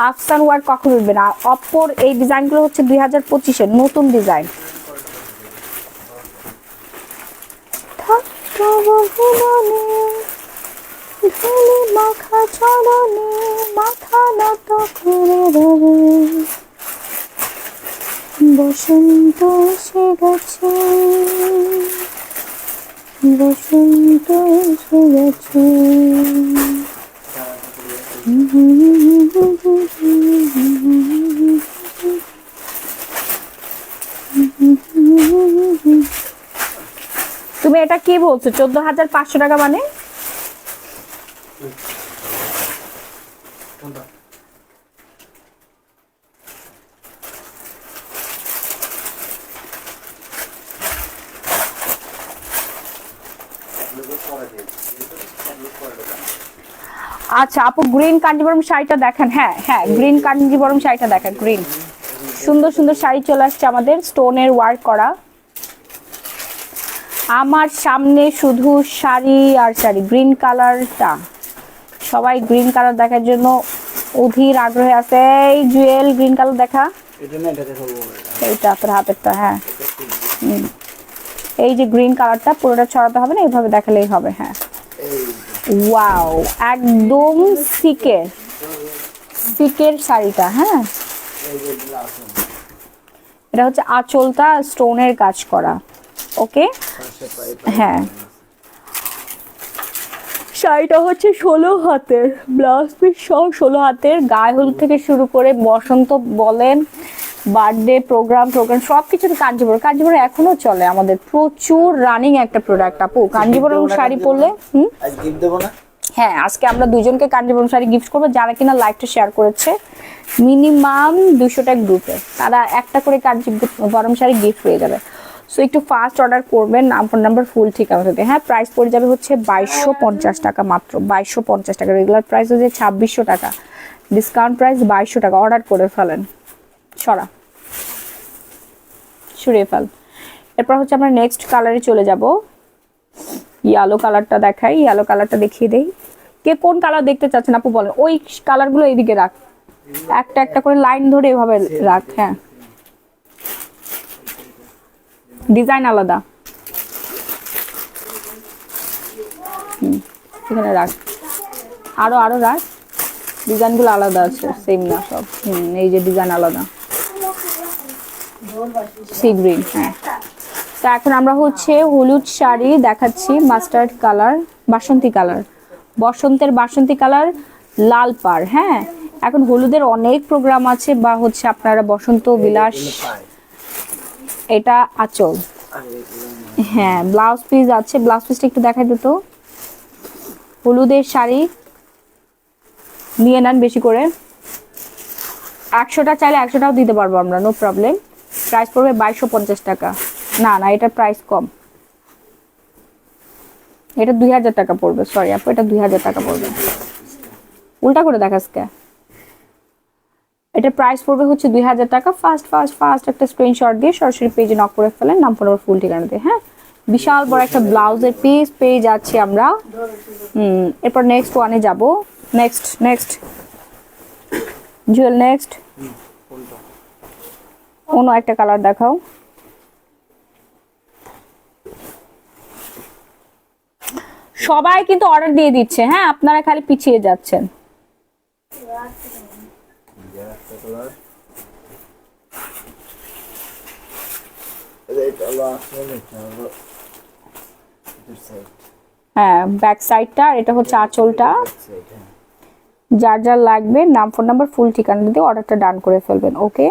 আফসান ওয়ার্ক কখনো উঠবে না। অপোর এই ডিজাইনগুলো হচ্ছে 2025-এর নতুন ডিজাইন। মাখা চরণে মাথা নত করে রবে, বসন্ত এসে গেছে, বসন্ত এসে গেছে। তুমি এটা কি বলছো? 14,500 টাকা মানে? আচ্ছা আপু, গ্রিন কাঞ্জিবরম শাড়িটা দেখেন। হ্যাঁ হ্যাঁ, গ্রিন কাঞ্জিবরম শাড়িটা দেখেন। গ্রিন সুন্দর সুন্দর শাড়ি চলে আসছে আমাদের, স্টোনের ওয়ার্ক করা। আমার সামনে শুধু শাড়ি আর শাড়ি। গ্রিন কালারটা সবাই গ্রিন কালার দেখার জন্য অধীর আগ্রহে আছে। এই জুয়েল গ্রিন কালার দেখা, এইটা তোর হাতেরটা। হ্যাঁ, এই যে গ্রিন কালারটা পুরোটা ছড়াতে হবে না, এইভাবে দেখালেই হবে। হ্যাঁ, ওয়াও, একদম সিকের সিকের শাড়িটা। হ্যাঁ, এটা হচ্ছে আঁচলটা স্টোনের কাজ করা। ওকে, হ্যাঁ, শাড়িটা হচ্ছে 16 হাতের, ব্লাউজ পিস সহ 16 হাতের। গায়ে হলুদ থেকে শুরু করে বসন্ত বলেন, বার্থডে প্রোগ্রাম সব কিছুতে কাঞ্জিবরম। কাঞ্জিবরম এখনো চলে আমাদের, প্রচুর রানিং একটা প্রোডাক্ট আপু। কাঞ্জিবরম শাড়ি পরলে আজ গিফট দেবো না? হ্যাঁ, আজকে আমরা দুজনকে কাঞ্জিবরম শাড়ি গিফট করবো, যারা কিনা লাইভটা শেয়ার করেছে মিনিমাম 200টা গ্রুপে, তারা একটা করে কাঞ্জিবরম শাড়ি গিফট হয়ে যাবে। সো একটু ফাস্ট অর্ডার করবেন, নাম্বার ফুল ঠিকানা সাথে। হ্যাঁ, প্রাইস পড়ে যাবে হচ্ছে 2250 টাকা মাত্র, 2250 টাকা। রেগুলার প্রাইস হচ্ছে 2600 টাকা, ডিসকাউন্ট প্রাইস 2200 টাকা। অর্ডার করে ফেলেন, সরিয়ে ফেল। এরপর হচ্ছে আমরা নেক্সট কালারে চলে যাব। ইয়েলো কালারটা দেখাই, ইয়েলো কালারটা দেখিয়ে দেই। কে কোন কালার দেখতে চাচ্ছেন আপু বলেন। ওই কালারগুলো এইদিকে রাখ, একটা একটা করে লাইন ধরে এভাবে রাখ। হ্যাঁ, ডিজাইন আলাদা, এখানে রাখ, আরো রাখ, ডিজাইনগুলো আলাদা আছে, সেম না সব। এই যে ডিজাইন আলাদা, সি গ্রিন। হ্যাঁ, তো এখন আমরা হচ্ছে হলুদ শাড়ি দেখাচ্ছি, মাস্টার্ড কালার, বাসন্তী কালার, বাসন্তী কালার, লাল পাড়। হ্যাঁ, এখন হলুদের অনেক প্রোগ্রাম আছে, বা হচ্ছে আপনারা বসন্ত বিলাস। এটা আঁচল, হ্যাঁ, ব্লাউজ পিস আছে। ব্লাউজ পিসটা একটু দেখাই দিত। হলুদের শাড়ি নিয়ে নেন বেশি করে, 100টা চাইলে 100টাও দিতে পারবো আমরা, নো প্রবলেম। প্রাইস পড়বে 2250 টাকা। না, এটা প্রাইস কম, এটা 2000 টাকা পড়বে। সরি আপু, এটা 2000 টাকা পড়বে। উল্টা করে দেখাস কে? এটা প্রাইস পড়বে হচ্ছে 2000 টাকা। ফার্স্ট একটা স্ক্রিনশট দিয়ে সরাসরি পেজে নক করে ফেলেন, নাম ফোন ফুল ঠিকানা দিয়ে। হ্যাঁ, বিশাল বড় একটা ব্লাউজের পিস পেয়ে যাচ্ছি আমরা। এরপর নেক্সট ওয়ানে যাব। নেক্সট জুয়েল, নেক্সট অন্য একটা কালার দেখাও। সবাই কিন্তু অর্ডার দিয়ে দিচ্ছে, হ্যাঁ, আপনারা খালি পিছিয়ে যাচ্ছেন। হ্যাঁ, ব্যাক সাইডটা, এটা হচ্ছে আঁচলটা। যার লাগবে নাম ফোন নাম্বার ফুল ঠিকানা দিয়ে অর্ডারটা ডান করে ফেলবেন। ওকে,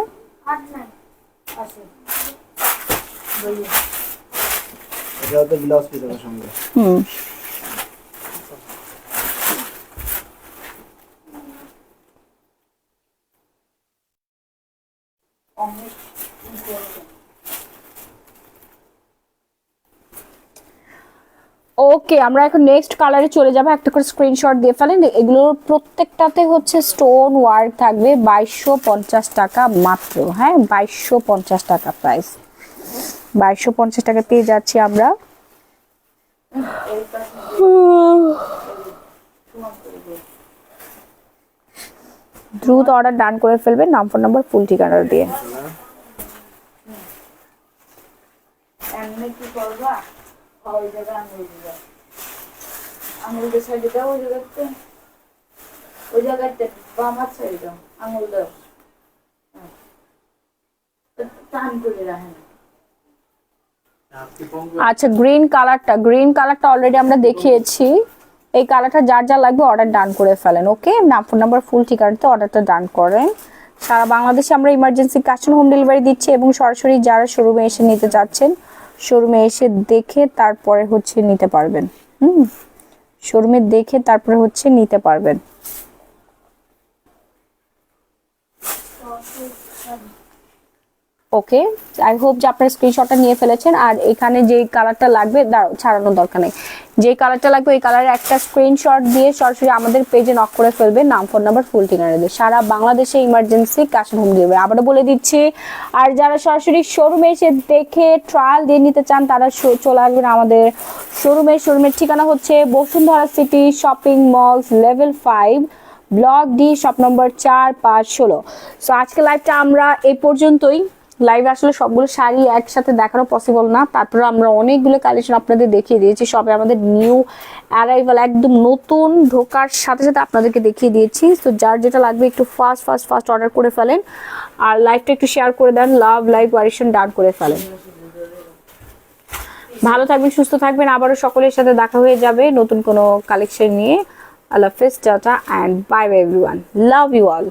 ওকে, আমরা এখন নেক্সট কালারে চলে যাবো। একটা করে স্ক্রিনশট দিয়ে ফেলেন। এগুলোর প্রত্যেকটাতে হচ্ছে স্টোন ওয়ার্ক থাকবে। 2250 টাকা মাত্র। হ্যাঁ, 2250 টাকা প্রাইস, 2250 টাকা পেয়ে যাচ্ছি আমরা। দ্রুত অর্ডার ডান করে ফেলবেন, নাম ফোন নাম্বার ফুল ঠিকানা দিয়ে। এমনি কি করবা? ওই জায়গায় আঙুল সাইডে দাও, ওই জায়গাতে বাম হাত সাইডে দাও, আঙুল দাও, টান করে রাখেন। আচ্ছা, গ্রিন কালারটা অলরেডি আমরা দেখিয়েছি। এই কালারটা যার লাগবে অর্ডার ডান করে ফেলেন। ওকে, নাম ফোন নাম্বার ফুল ঠিকানাতে অর্ডারটা ডান করেন। সারা বাংলাদেশে আমরা emergency cash on home delivery দিচ্ছি, এবং সরাসরি যারা শোরুমে এসে নিতে চাচ্ছেন, শোরুমে এসে দেখে তারপরে হচ্ছে নিতে পারবেন। শোরুমে দেখে তারপরে হচ্ছে নিতে পারবেন। ওকে, আই হোপ যে আপনার স্ক্রিনশটটা নিয়ে ফেলেছেন। আর এখানে যে কালারটা লাগবে, ছাড়ানোর দরকার নেই, যে কালারটা লাগবে ওই কালারের একটা স্ক্রিনশট দিয়ে সরাসরি আমাদের পেজে নক করে ফেলবে, নাম ফোন নাম্বার ফুল ঠিকানা দিয়ে। সারা বাংলাদেশে emergency cash on home delivery আবারও বলে দিচ্ছি। আর যারা সরাসরি শোরুমে এসে দেখে ট্রায়াল দিয়ে নিতে চান, তারা চলে আসবেন আমাদের শোরুমের ঠিকানা হচ্ছে Bashundhara city shopping malls, level 5, block D, shop number 4-5-16। So আজকে লাইভটা আমরা এই পর্যন্তই। লাইভে আসলে সবগুলো শাড়ি একসাথে দেখানো পসিবল না, তারপরে আমরা অনেকগুলো কালেকশন আপনাদের দেখিয়ে দিয়েছি। সবে আমাদের নিউ অ্যারাইভাল, একদম নতুন ঢোকার সাথে সাথে আপনাদেরকে দেখিয়ে দিয়েছি। তো যার যেটা লাগবে একটু ফাস্ট অর্ডার করে ফেলেন, আর লাইভটা একটু শেয়ার করে দেন, লাভ লাইভ ওয়ারিশন ডান করে ফেলেন। ভালো থাকবেন, সুস্থ থাকবেন, আবারও সকলের সাথে দেখা হয়ে যাবে নতুন কোনো কালেকশন নিয়ে। আল্লাহ হাফেজ, tata and bye bye everyone, love you all.